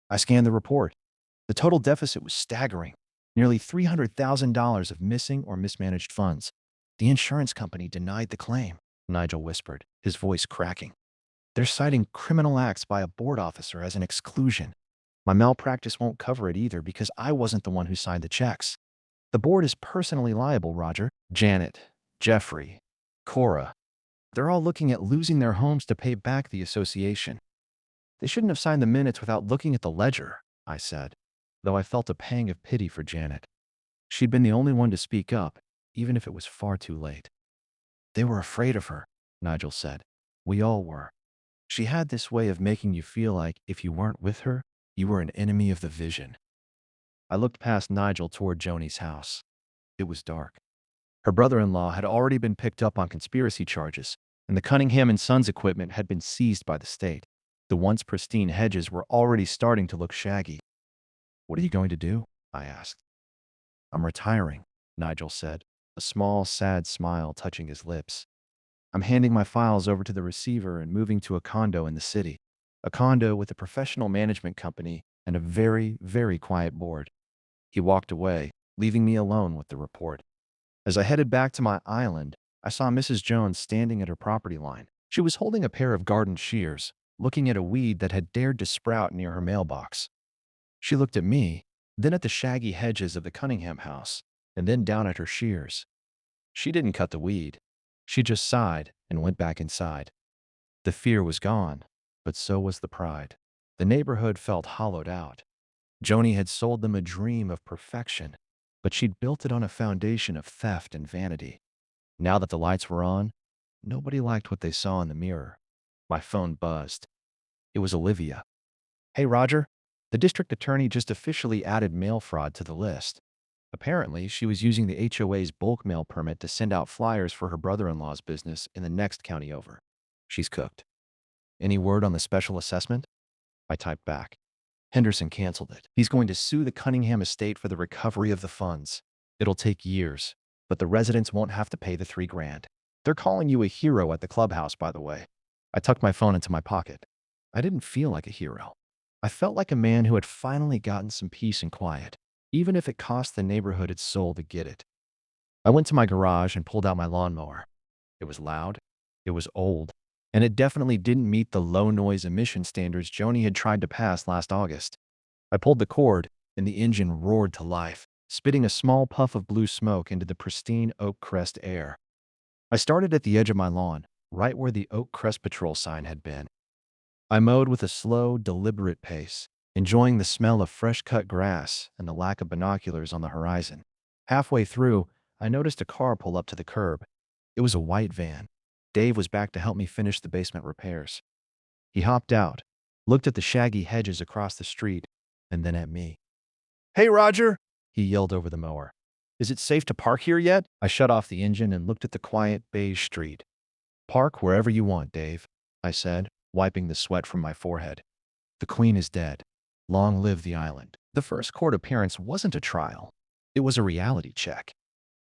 [SPEAKER 1] I scanned the report. The total deficit was staggering. Nearly $300,000 of missing or mismanaged funds. The insurance company denied the claim, Nigel whispered, his voice cracking. They're citing criminal acts by a board officer as an exclusion. My malpractice won't cover it either because I wasn't the one who signed the checks. The board is personally liable, Roger. Janet, Jeffrey, Cora. They're all looking at losing their homes to pay back the association. They shouldn't have signed the minutes without looking at the ledger, I said, though I felt a pang of pity for Janet. She'd been the only one to speak up, even if it was far too late. They were afraid of her, Nigel said. We all were. She had this way of making you feel like if you weren't with her, you were an enemy of the vision. I looked past Nigel toward Joanie's house. It was dark. Her brother-in-law had already been picked up on conspiracy charges, and the Cunningham and Sons equipment had been seized by the state. The once pristine hedges were already starting to look shaggy. What are you going to do? I asked. I'm retiring, Nigel said, a small, sad smile touching his lips. I'm handing my files over to the receiver and moving to a condo in the city. A condo with a professional management company and a very, very quiet board. He walked away, leaving me alone with the report. As I headed back to my island, I saw Mrs. Jones standing at her property line. She was holding a pair of garden shears, looking at a weed that had dared to sprout near her mailbox. She looked at me, then at the shaggy hedges of the Cunningham house, and then down at her shears. She didn't cut the weed. She just sighed and went back inside. The fear was gone, but so was the pride. The neighborhood felt hollowed out. Joanie had sold them a dream of perfection, but she'd built it on a foundation of theft and vanity. Now that the lights were on, nobody liked what they saw in the mirror. My phone buzzed. It was Olivia. Hey, Roger. The district attorney just officially added mail fraud to the list. Apparently, she was using the HOA's bulk mail permit to send out flyers for her brother-in-law's business in the next county over. She's cooked. Any word on the special assessment? I typed back. Henderson canceled it. He's going to sue the Cunningham estate for the recovery of the funds. It'll take years, but the residents won't have to pay the $3,000. They're calling you a hero at the clubhouse, by the way. I tucked my phone into my pocket. I didn't feel like a hero. I felt like a man who had finally gotten some peace and quiet, even if it cost the neighborhood its soul to get it. I went to my garage and pulled out my lawnmower. It was loud, it was old, and it definitely didn't meet the low-noise emission standards Joanie had tried to pass last August. I pulled the cord, and the engine roared to life, spitting a small puff of blue smoke into the pristine Oak Crest air. I started at the edge of my lawn, right where the Oak Crest Patrol sign had been. I mowed with a slow, deliberate pace, enjoying the smell of fresh-cut grass and the lack of binoculars on the horizon. Halfway through, I noticed a car pull up to the curb. It was a white van. Dave was back to help me finish the basement repairs. He hopped out, looked at the shaggy hedges across the street, and then at me. Hey, Roger, he yelled over the mower. Is it safe to park here yet? I shut off the engine and looked at the quiet beige street. Park wherever you want, Dave, I said, wiping the sweat from my forehead. The Queen is dead. Long live the island. The first court appearance wasn't a trial. It was a reality check.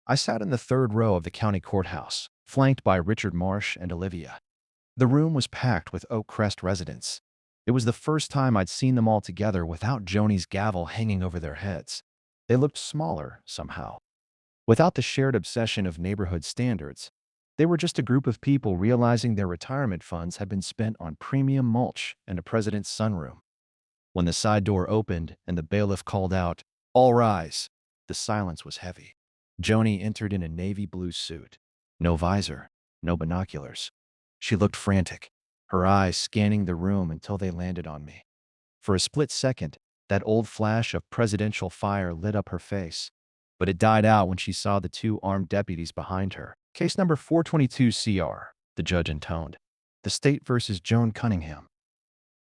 [SPEAKER 1] I sat in the third row of the county courthouse, flanked by Richard Marsh and Olivia. The room was packed with Oak Crest residents. It was the first time I'd seen them all together without Joanie's gavel hanging over their heads. They looked smaller, somehow. Without the shared obsession of neighborhood standards, they were just a group of people realizing their retirement funds had been spent on premium mulch and a president's sunroom. When the side door opened and the bailiff called out, "All rise," the silence was heavy. Joanie entered in a navy blue suit. No visor, no binoculars. She looked frantic, her eyes scanning the room until they landed on me. For a split second, that old flash of presidential fire lit up her face, but it died out when she saw the two armed deputies behind her. Case number 422 CR, the judge intoned. The state versus Joan Cunningham.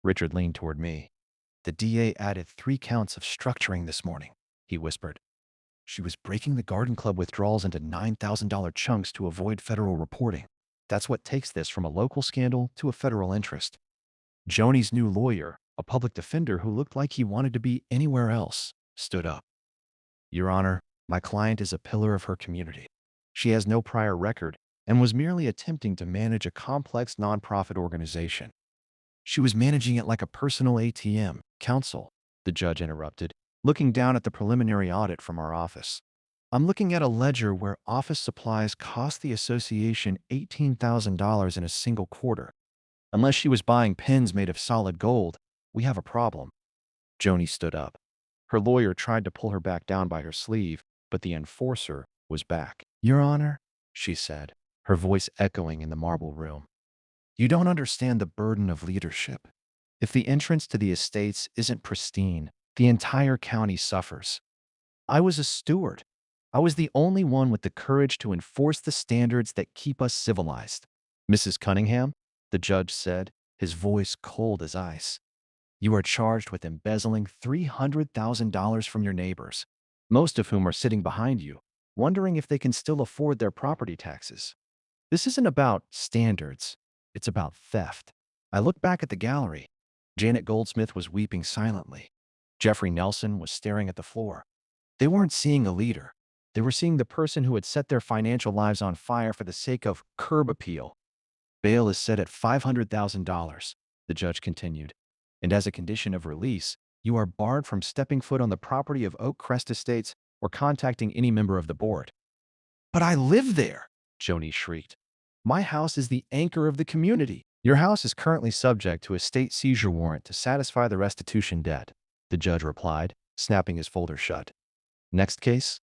[SPEAKER 1] Richard leaned toward me. The DA added 3 counts of structuring this morning, he whispered. She was breaking the garden club withdrawals into $9,000 chunks to avoid federal reporting. That's what takes this from a local scandal to a federal interest. Joanie's new lawyer, a public defender who looked like he wanted to be anywhere else, stood up. Your Honor, my client is a pillar of her community. She has no prior record and was merely attempting to manage a complex nonprofit organization. She was managing it like a personal ATM. Counsel, the judge interrupted, looking down at the preliminary audit from our office. I'm looking at a ledger where office supplies cost the association $18,000 in a single quarter. Unless she was buying pens made of solid gold, we have a problem. Joanie stood up. Her lawyer tried to pull her back down by her sleeve, but the enforcer was back. Your Honor, she said, her voice echoing in the marble room. You don't understand the burden of leadership. If the entrance to the estates isn't pristine, the entire county suffers. I was a steward. I was the only one with the courage to enforce the standards that keep us civilized. Mrs. Cunningham, the judge said, his voice cold as ice. You are charged with embezzling $300,000 from your neighbors, most of whom are sitting behind you, wondering if they can still afford their property taxes. This isn't about standards. It's about theft. I looked back at the gallery. Janet Goldsmith was weeping silently. Jeffrey Nelson was staring at the floor. They weren't seeing a leader. They were seeing the person who had set their financial lives on fire for the sake of curb appeal. Bail is set at $500,000, the judge continued. And as a condition of release, you are barred from stepping foot on the property of Oak Crest Estates or contacting any member of the board. But I live there, Joanie shrieked. My house is the anchor of the community. Your house is currently subject to a state seizure warrant to satisfy the restitution debt, the judge replied, snapping his folder shut. Next case?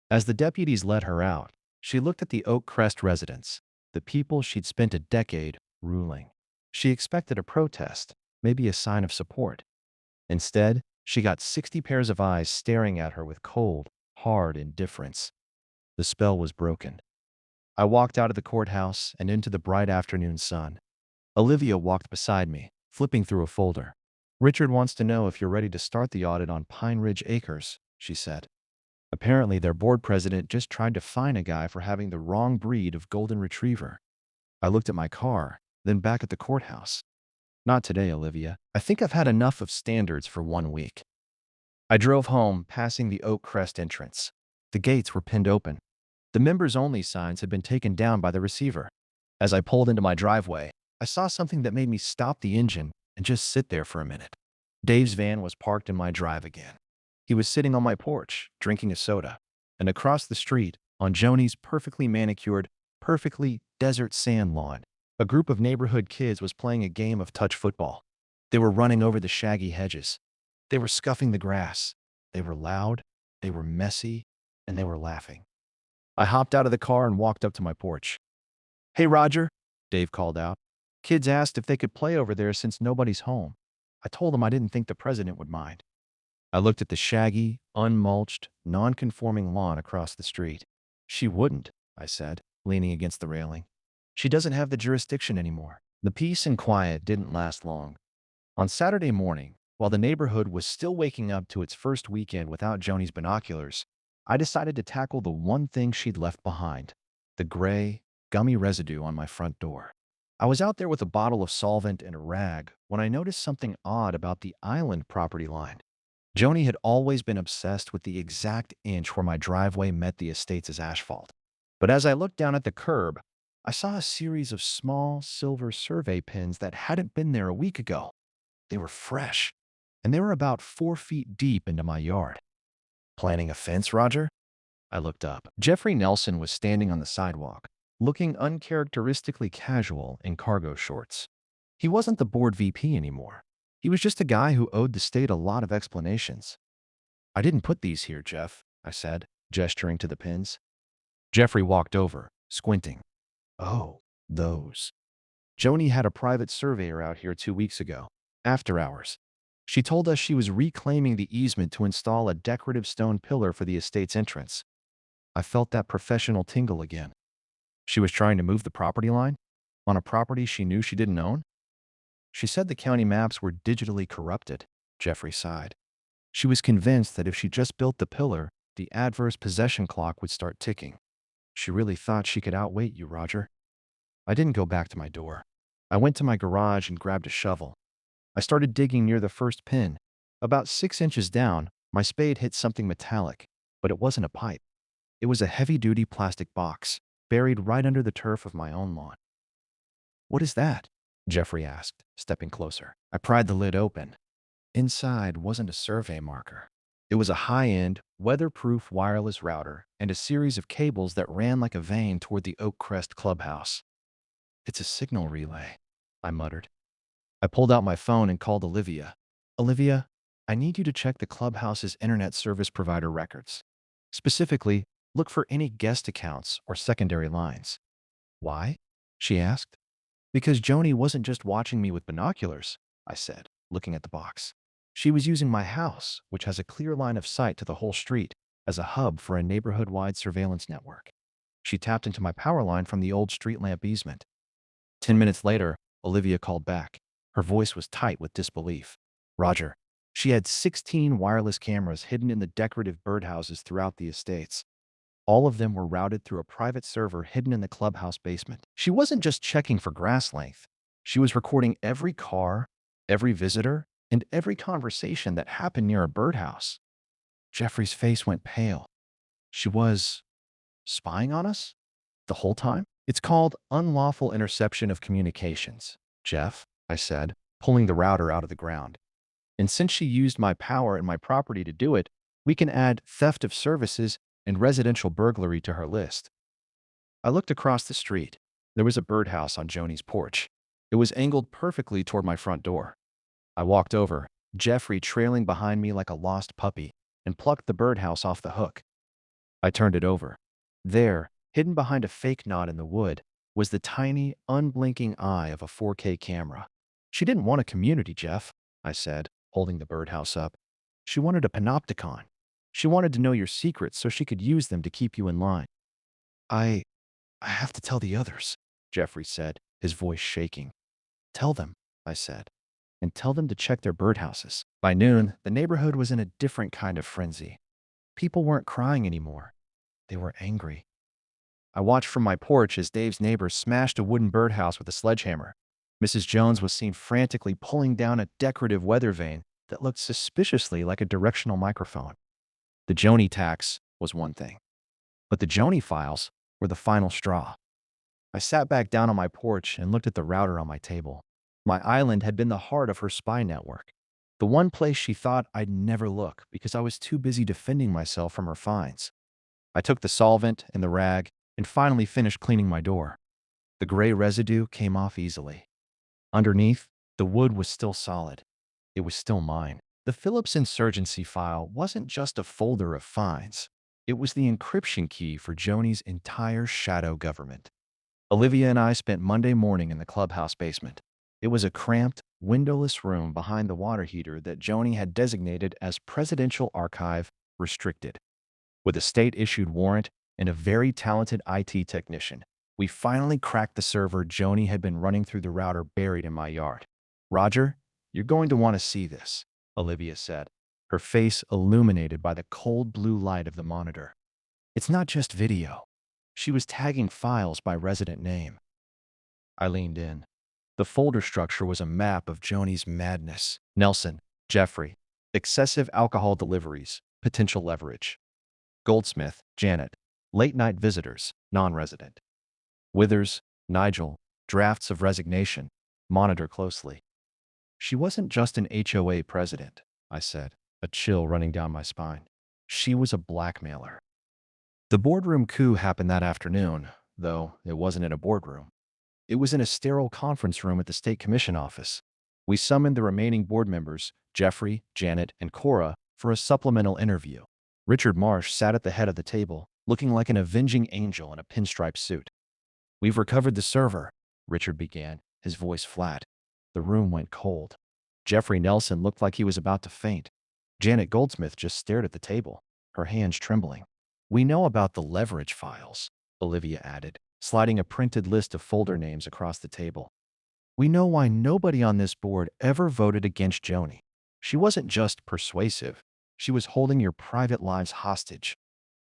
[SPEAKER 1] As the deputies let her out, she looked at the Oak Crest residents, the people she'd spent a decade ruling. She expected a protest, maybe a sign of support. Instead, she got 60 pairs of eyes staring at her with cold, hard indifference. The spell was broken. I walked out of the courthouse and into the bright afternoon sun. Olivia walked beside me, flipping through a folder. Richard wants to know if you're ready to start the audit on Pine Ridge Acres, she said. Apparently, their board president just tried to fine a guy for having the wrong breed of golden retriever. I looked at my car, then back at the courthouse. Not today, Olivia. I think I've had enough of standards for 1 week. I drove home, passing the Oak Crest entrance. The gates were pinned open. The members-only signs had been taken down by the receiver. As I pulled into my driveway, I saw something that made me stop the engine and just sit there for a minute. Dave's van was parked in my drive again. He was sitting on my porch, drinking a soda. And across the street, on Joanie's perfectly manicured, perfectly desert sand lawn, a group of neighborhood kids was playing a game of touch football. They were running over the shaggy hedges. They were scuffing the grass. They were loud, they were messy, and they were laughing. I hopped out of the car and walked up to my porch. Hey, Roger, Dave called out. Kids asked if they could play over there since nobody's home. I told them I didn't think the president would mind. I looked at the shaggy, unmulched, non-conforming lawn across the street. She wouldn't, I said, leaning against the railing. She doesn't have the jurisdiction anymore. The peace and quiet didn't last long. On Saturday morning, while the neighborhood was still waking up to its first weekend without Joanie's binoculars, I decided to tackle the one thing she'd left behind, the gray, gummy residue on my front door. I was out there with a bottle of solvent and a rag when I noticed something odd about the island property line. Joanie had always been obsessed with the exact inch where my driveway met the estate's asphalt. But as I looked down at the curb, I saw a series of small silver survey pins that hadn't been there a week ago. They were fresh, and they were about 4 feet deep into my yard. Planning a fence, Roger? I looked up. Jeffrey Nelson was standing on the sidewalk, looking uncharacteristically casual in cargo shorts. He wasn't the board VP anymore. He was just a guy who owed the state a lot of explanations. I didn't put these here, Jeff, I said, gesturing to the pins. Jeffrey walked over, squinting. Oh, those. Joanie had a private surveyor out here 2 weeks ago, after hours. She told us she was reclaiming the easement to install a decorative stone pillar for the estate's entrance. I felt that professional tingle again. She was trying to move the property line? On a property she knew she didn't own? She said the county maps were digitally corrupted. Jeffrey sighed. She was convinced that if she just built the pillar, the adverse possession clock would start ticking. She really thought she could outwait you, Roger. I didn't go back to my door. I went to my garage and grabbed a shovel. I started digging near the first pin. About 6 inches down, my spade hit something metallic, but it wasn't a pipe. It was a heavy-duty plastic box, buried right under the turf of my own lawn. "What is that?" Jeffrey asked, stepping closer. I pried the lid open. Inside wasn't a survey marker. It was a high-end, weatherproof wireless router and a series of cables that ran like a vein toward the Oak Crest clubhouse. "It's a signal relay," I muttered. I pulled out my phone and called Olivia. "Olivia, I need you to check the clubhouse's internet service provider records. Specifically, look for any guest accounts or secondary lines." "Why?" she asked. "Because Joanie wasn't just watching me with binoculars," I said, looking at the box. "She was using my house, which has a clear line of sight to the whole street, as a hub for a neighborhood-wide surveillance network. She tapped into my power line from the old street lamp easement." 10 minutes later, Olivia called back. Her voice was tight with disbelief. "Roger, she had 16 wireless cameras hidden in the decorative birdhouses throughout the estates. All of them were routed through a private server hidden in the clubhouse basement. She wasn't just checking for grass length. She was recording every car, every visitor, and every conversation that happened near a birdhouse." Jeffrey's face went pale. "She was spying on us? The whole time?" "It's called unlawful interception of communications, Jeff," I said, pulling the router out of the ground. "And since she used my power and my property to do it, we can add theft of services and residential burglary to her list." I looked across the street. There was a birdhouse on Joanie's porch. It was angled perfectly toward my front door. I walked over, Jeffrey trailing behind me like a lost puppy, and plucked the birdhouse off the hook. I turned it over. There, hidden behind a fake knot in the wood, was the tiny, unblinking eye of a 4K camera. "She didn't want a community, Jeff," I said, holding the birdhouse up. "She wanted a panopticon. She wanted to know your secrets so she could use them to keep you in line." I have to tell the others," Jeffrey said, his voice shaking. "Tell them," I said, "and tell them to check their birdhouses." By noon, the neighborhood was in a different kind of frenzy. People weren't crying anymore. They were angry. I watched from my porch as Dave's neighbor smashed a wooden birdhouse with a sledgehammer. Mrs. Jones was seen frantically pulling down a decorative weather vane that looked suspiciously like a directional microphone. The Joanie tax was one thing, but the Joanie files were the final straw. I sat back down on my porch and looked at the router on my table. My island had been the heart of her spy network, the one place she thought I'd never look because I was too busy defending myself from her finds. I took the solvent and the rag and finally finished cleaning my door. The gray residue came off easily. Underneath, the wood was still solid. It was still mine. The Phillips insurgency file wasn't just a folder of finds. It was the encryption key for Joanie's entire shadow government. Olivia and I spent Monday morning in the clubhouse basement. It was a cramped, windowless room behind the water heater that Joanie had designated as Presidential Archive Restricted. With a state-issued warrant and a very talented IT technician, we finally cracked the server Joanie had been running through the router buried in my yard. "Roger, you're going to want to see this," Olivia said, her face illuminated by the cold blue light of the monitor. "It's not just video." She was tagging files by resident name. I leaned in. The folder structure was a map of Joanie's madness. Nelson, Jeffrey, excessive alcohol deliveries, potential leverage. Goldsmith, Janet, late-night visitors, non-resident. Withers, Nigel, drafts of resignation, monitor closely. "She wasn't just an HOA president," I said, a chill running down my spine. "She was a blackmailer." The boardroom coup happened that afternoon, though it wasn't in a boardroom. It was in a sterile conference room at the State Commission office. We summoned the remaining board members, Jeffrey, Janet, and Cora, for a supplemental interview. Richard Marsh sat at the head of the table, looking like an avenging angel in a pinstripe suit. "We've recovered the server," Richard began, his voice flat. The room went cold. Jeffrey Nelson looked like he was about to faint. Janet Goldsmith just stared at the table, her hands trembling. "We know about the leverage files," Olivia added, sliding a printed list of folder names across the table. "We know why nobody on this board ever voted against Joanie. She wasn't just persuasive. She was holding your private lives hostage."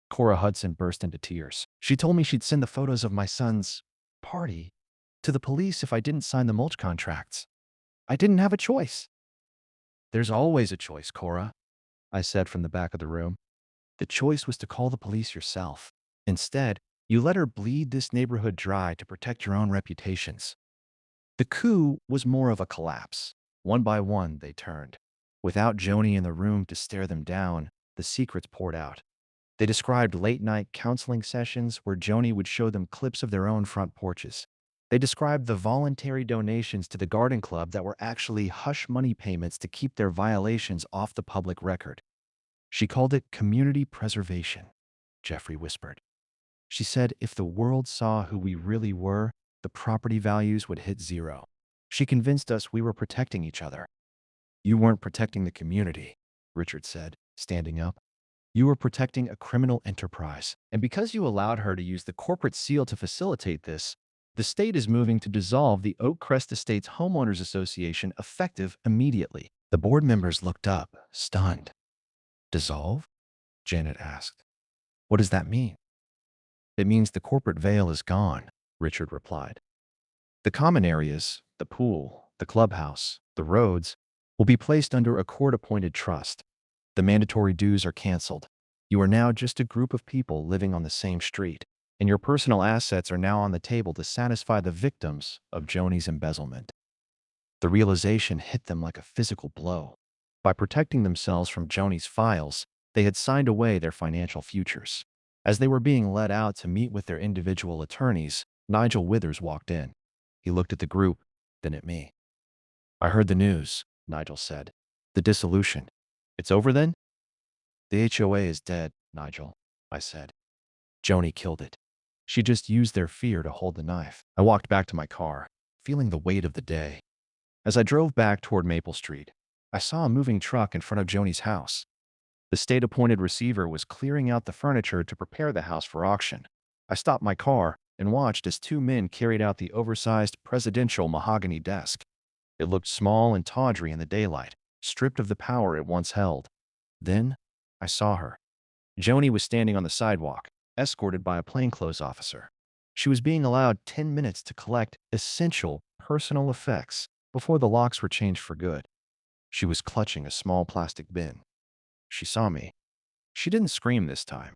[SPEAKER 1] Cora Hudson burst into tears. "She told me she'd send the photos of my son's party to the police if I didn't sign the mulch contracts. I didn't have a choice." "There's always a choice, Cora," I said from the back of the room. "The choice was to call the police yourself. Instead, you let her bleed this neighborhood dry to protect your own reputations." The coup was more of a collapse. One by one, they turned. Without Joanie in the room to stare them down, the secrets poured out. They described late-night counseling sessions where Joanie would show them clips of their own front porches. They described the voluntary donations to the garden club that were actually hush money payments to keep their violations off the public record. "She called it community preservation," Jeffrey whispered. "She said if the world saw who we really were, the property values would hit zero. She convinced us we were protecting each other." "You weren't protecting the community," Richard said, standing up. "You were protecting a criminal enterprise. And because you allowed her to use the corporate seal to facilitate this, the state is moving to dissolve the Oak Crest Estates Homeowners Association effective immediately." The board members looked up, stunned. "Dissolve?" Janet asked. "What does that mean?" "It means the corporate veil is gone," Richard replied. "The common areas, the pool, the clubhouse, the roads, will be placed under a court-appointed trust. The mandatory dues are canceled. You are now just a group of people living on the same street, and your personal assets are now on the table to satisfy the victims of Joanie's embezzlement." The realization hit them like a physical blow. By protecting themselves from Joanie's files, they had signed away their financial futures. As they were being led out to meet with their individual attorneys, Nigel Withers walked in. He looked at the group, then at me. "I heard the news," Nigel said. "The dissolution. It's over then?" "The HOA is dead, Nigel," I said. "Joanie killed it. She just used their fear to hold the knife." I walked back to my car, feeling the weight of the day. As I drove back toward Maple Street, I saw a moving truck in front of Joanie's house. The state-appointed receiver was clearing out the furniture to prepare the house for auction. I stopped my car and watched as two men carried out the oversized presidential mahogany desk. It looked small and tawdry in the daylight, stripped of the power it once held. Then, I saw her. Joanie was standing on the sidewalk, escorted by a plainclothes officer. She was being allowed 10 minutes to collect essential personal effects before the locks were changed for good. She was clutching a small plastic bin. She saw me. She didn't scream this time.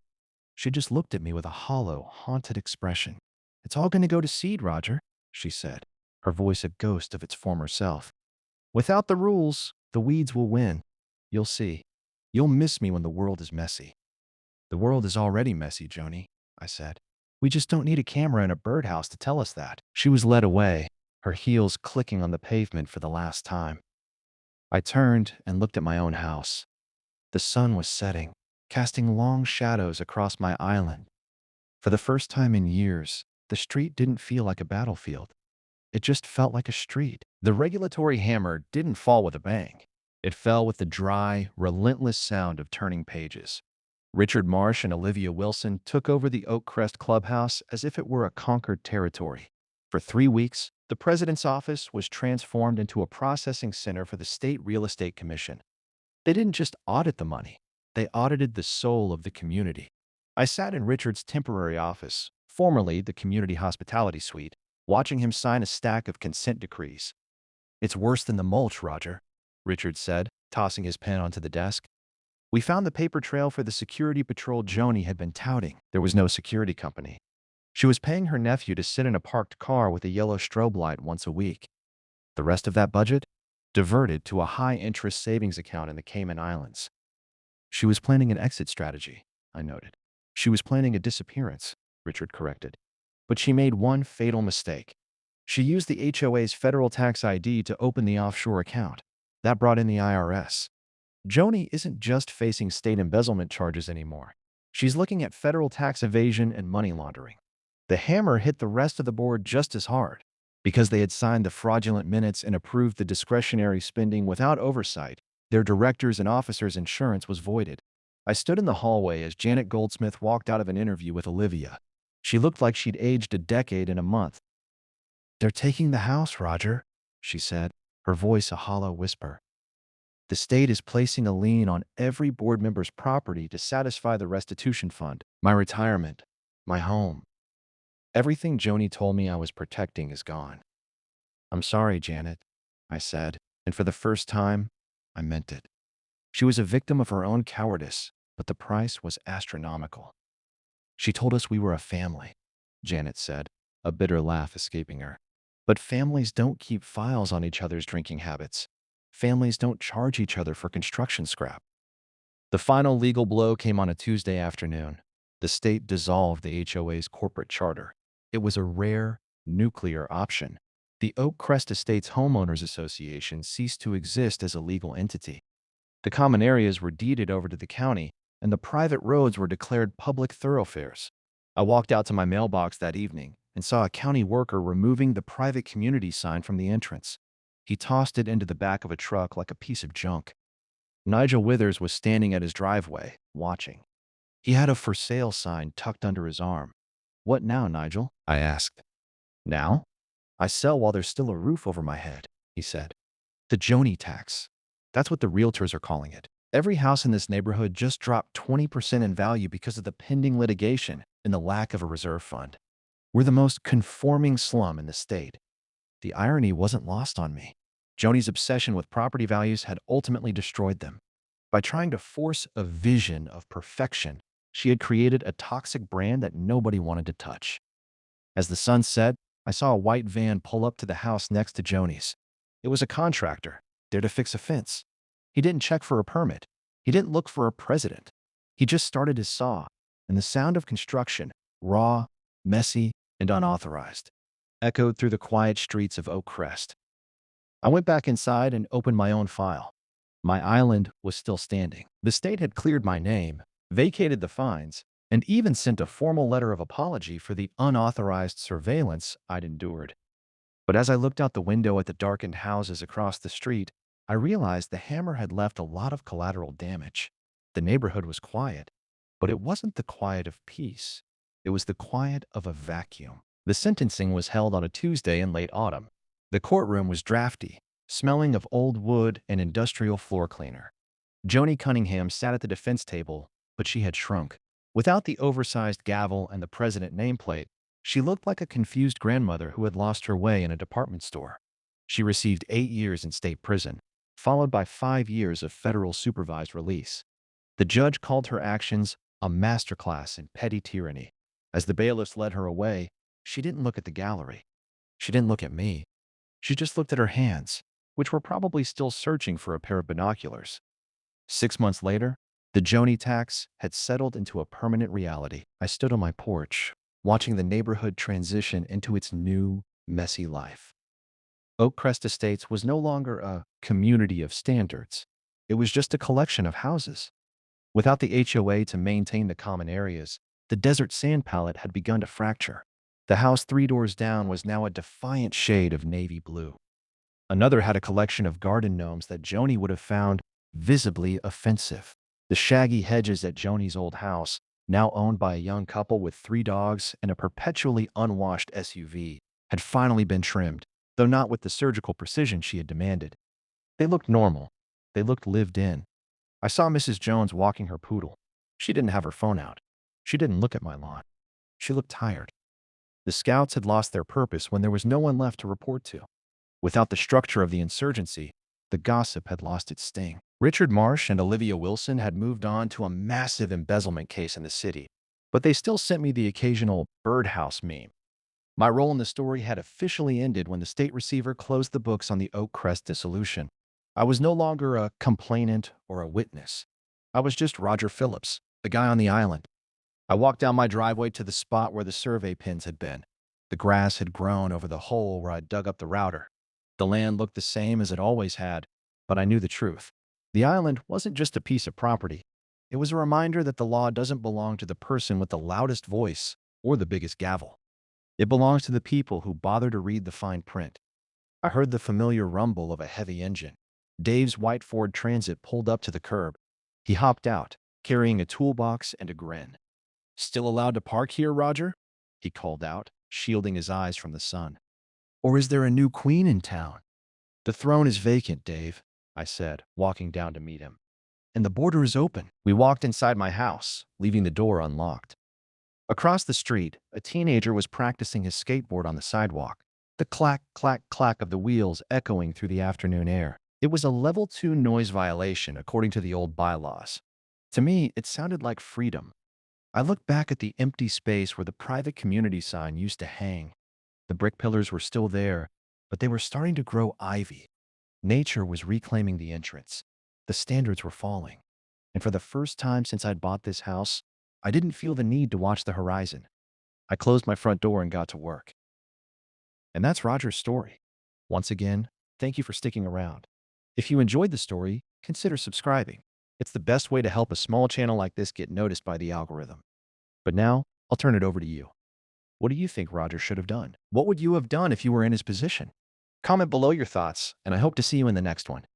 [SPEAKER 1] She just looked at me with a hollow, haunted expression. "It's all going to go to seed, Roger," she said, her voice a ghost of its former self. "Without the rules, the weeds will win. You'll see. You'll miss me when the world is messy." "The world is already messy, Joanie," I said. "We just don't need a camera and a birdhouse to tell us that." She was led away, her heels clicking on the pavement for the last time. I turned and looked at my own house. The sun was setting, casting long shadows across my island. For the first time in years, the street didn't feel like a battlefield. It just felt like a street. The regulatory hammer didn't fall with a bang. It fell with the dry, relentless sound of turning pages. Richard Marsh and Olivia Wilson took over the Oak Crest clubhouse as if it were a conquered territory. For 3 weeks, the president's office was transformed into a processing center for the State Real Estate Commission. They didn't just audit the money. They audited the soul of the community. I sat in Richard's temporary office, formerly the Community Hospitality Suite, watching him sign a stack of consent decrees. "It's worse than the mulch, Roger," Richard said, tossing his pen onto the desk. "We found the paper trail for the security patrol Joanie had been touting. There was no security company. She was paying her nephew to sit in a parked car with a yellow strobe light once a week. The rest of that budget? Diverted to a high-interest savings account in the Cayman Islands." "She was planning an exit strategy," I noted. "She was planning a disappearance," Richard corrected. "But she made one fatal mistake. She used the HOA's federal tax ID to open the offshore account. That brought in the IRS. Joanie isn't just facing state embezzlement charges anymore. She's looking at federal tax evasion and money laundering. The hammer hit the rest of the board just as hard. Because they had signed the fraudulent minutes and approved the discretionary spending without oversight, their directors' and officers' insurance was voided. I stood in the hallway as Janet Goldsmith walked out of an interview with Olivia. She looked like she'd aged a decade in a month. "They're taking the house, Roger," she said, her voice a hollow whisper. "The state is placing a lien on every board member's property to satisfy the restitution fund. My retirement, my home. Everything Joanie told me I was protecting is gone." "I'm sorry, Janet," I said, and for the first time, I meant it. She was a victim of her own cowardice, but the price was astronomical. "She told us we were a family," Janet said, a bitter laugh escaping her. "But families don't keep files on each other's drinking habits. Families don't charge each other for construction scrap." The final legal blow came on a Tuesday afternoon. The state dissolved the HOA's corporate charter. It was a rare, nuclear option. The Oak Crest Estates Homeowners Association ceased to exist as a legal entity. The common areas were deeded over to the county, and the private roads were declared public thoroughfares. I walked out to my mailbox that evening and saw a county worker removing the private community sign from the entrance. He tossed it into the back of a truck like a piece of junk. Nigel Withers was standing at his driveway, watching. He had a for sale sign tucked under his arm. "What now, Nigel?" I asked. "Now? I sell while there's still a roof over my head," he said. "The Joanie tax. That's what the realtors are calling it. Every house in this neighborhood just dropped 20% in value because of the pending litigation and the lack of a reserve fund. We're the most conforming slum in the state." The irony wasn't lost on me. Joanie's obsession with property values had ultimately destroyed them. By trying to force a vision of perfection, she had created a toxic brand that nobody wanted to touch. As the sun set, I saw a white van pull up to the house next to Joanie's. It was a contractor, there to fix a fence. He didn't check for a permit. He didn't look for a president. He just started his saw, and the sound of construction, raw, messy, and unauthorized, echoed through the quiet streets of Oak Crest. I went back inside and opened my own file. My island was still standing. The state had cleared my name, vacated the fines, and even sent a formal letter of apology for the unauthorized surveillance I'd endured. But as I looked out the window at the darkened houses across the street, I realized the hammer had left a lot of collateral damage. The neighborhood was quiet, but it wasn't the quiet of peace. It was the quiet of a vacuum. The sentencing was held on a Tuesday in late autumn. The courtroom was drafty, smelling of old wood and industrial floor cleaner. Joanie Cunningham sat at the defense table, but she had shrunk. Without the oversized gavel and the president nameplate, she looked like a confused grandmother who had lost her way in a department store. She received 8 years in state prison, followed by 5 years of federal supervised release. The judge called her actions a masterclass in petty tyranny. As the bailiffs led her away, she didn't look at the gallery. She didn't look at me. She just looked at her hands, which were probably still searching for a pair of binoculars. 6 months later, the Joanie tax had settled into a permanent reality. I stood on my porch, watching the neighborhood transition into its new, messy life. Oak Crest Estates was no longer a community of standards. It was just a collection of houses. Without the HOA to maintain the common areas, the desert sand palette had begun to fracture. The house 3 doors down was now a defiant shade of navy blue. Another had a collection of garden gnomes that Joanie would have found visibly offensive. The shaggy hedges at Joanie's old house, now owned by a young couple with 3 dogs and a perpetually unwashed SUV, had finally been trimmed, though not with the surgical precision she had demanded. They looked normal. They looked lived in. I saw Mrs. Jones walking her poodle. She didn't have her phone out. She didn't look at my lawn. She looked tired. The scouts had lost their purpose when there was no one left to report to. Without the structure of the insurgency, the gossip had lost its sting. Richard Marsh and Olivia Wilson had moved on to a massive embezzlement case in the city, but they still sent me the occasional birdhouse meme. My role in the story had officially ended when the state receiver closed the books on the Oak Crest dissolution. I was no longer a complainant or a witness. I was just Roger Phillips, the guy on the island. I walked down my driveway to the spot where the survey pins had been. The grass had grown over the hole where I'd dug up the router. The land looked the same as it always had, but I knew the truth. The island wasn't just a piece of property. It was a reminder that the law doesn't belong to the person with the loudest voice or the biggest gavel. It belongs to the people who bother to read the fine print. I heard the familiar rumble of a heavy engine. Dave's white Ford Transit pulled up to the curb. He hopped out, carrying a toolbox and a grin. "Still allowed to park here, Roger?" he called out, shielding his eyes from the sun. "Or is there a new queen in town?" "The throne is vacant, Dave," I said, walking down to meet him. "And the border is open." We walked inside my house, leaving the door unlocked. Across the street, a teenager was practicing his skateboard on the sidewalk, the clack, clack, clack of the wheels echoing through the afternoon air. It was a level 2 noise violation according to the old bylaws. To me, it sounded like freedom. I looked back at the empty space where the private community sign used to hang. The brick pillars were still there, but they were starting to grow ivy. Nature was reclaiming the entrance. The standards were falling. And for the first time since I'd bought this house, I didn't feel the need to watch the horizon. I closed my front door and got to work. And that's Roger's story. Once again, thank you for sticking around. If you enjoyed the story, consider subscribing. It's the best way to help a small channel like this get noticed by the algorithm. But now, I'll turn it over to you. What do you think Roger should have done? What would you have done if you were in his position? Comment below your thoughts, and I hope to see you in the next one.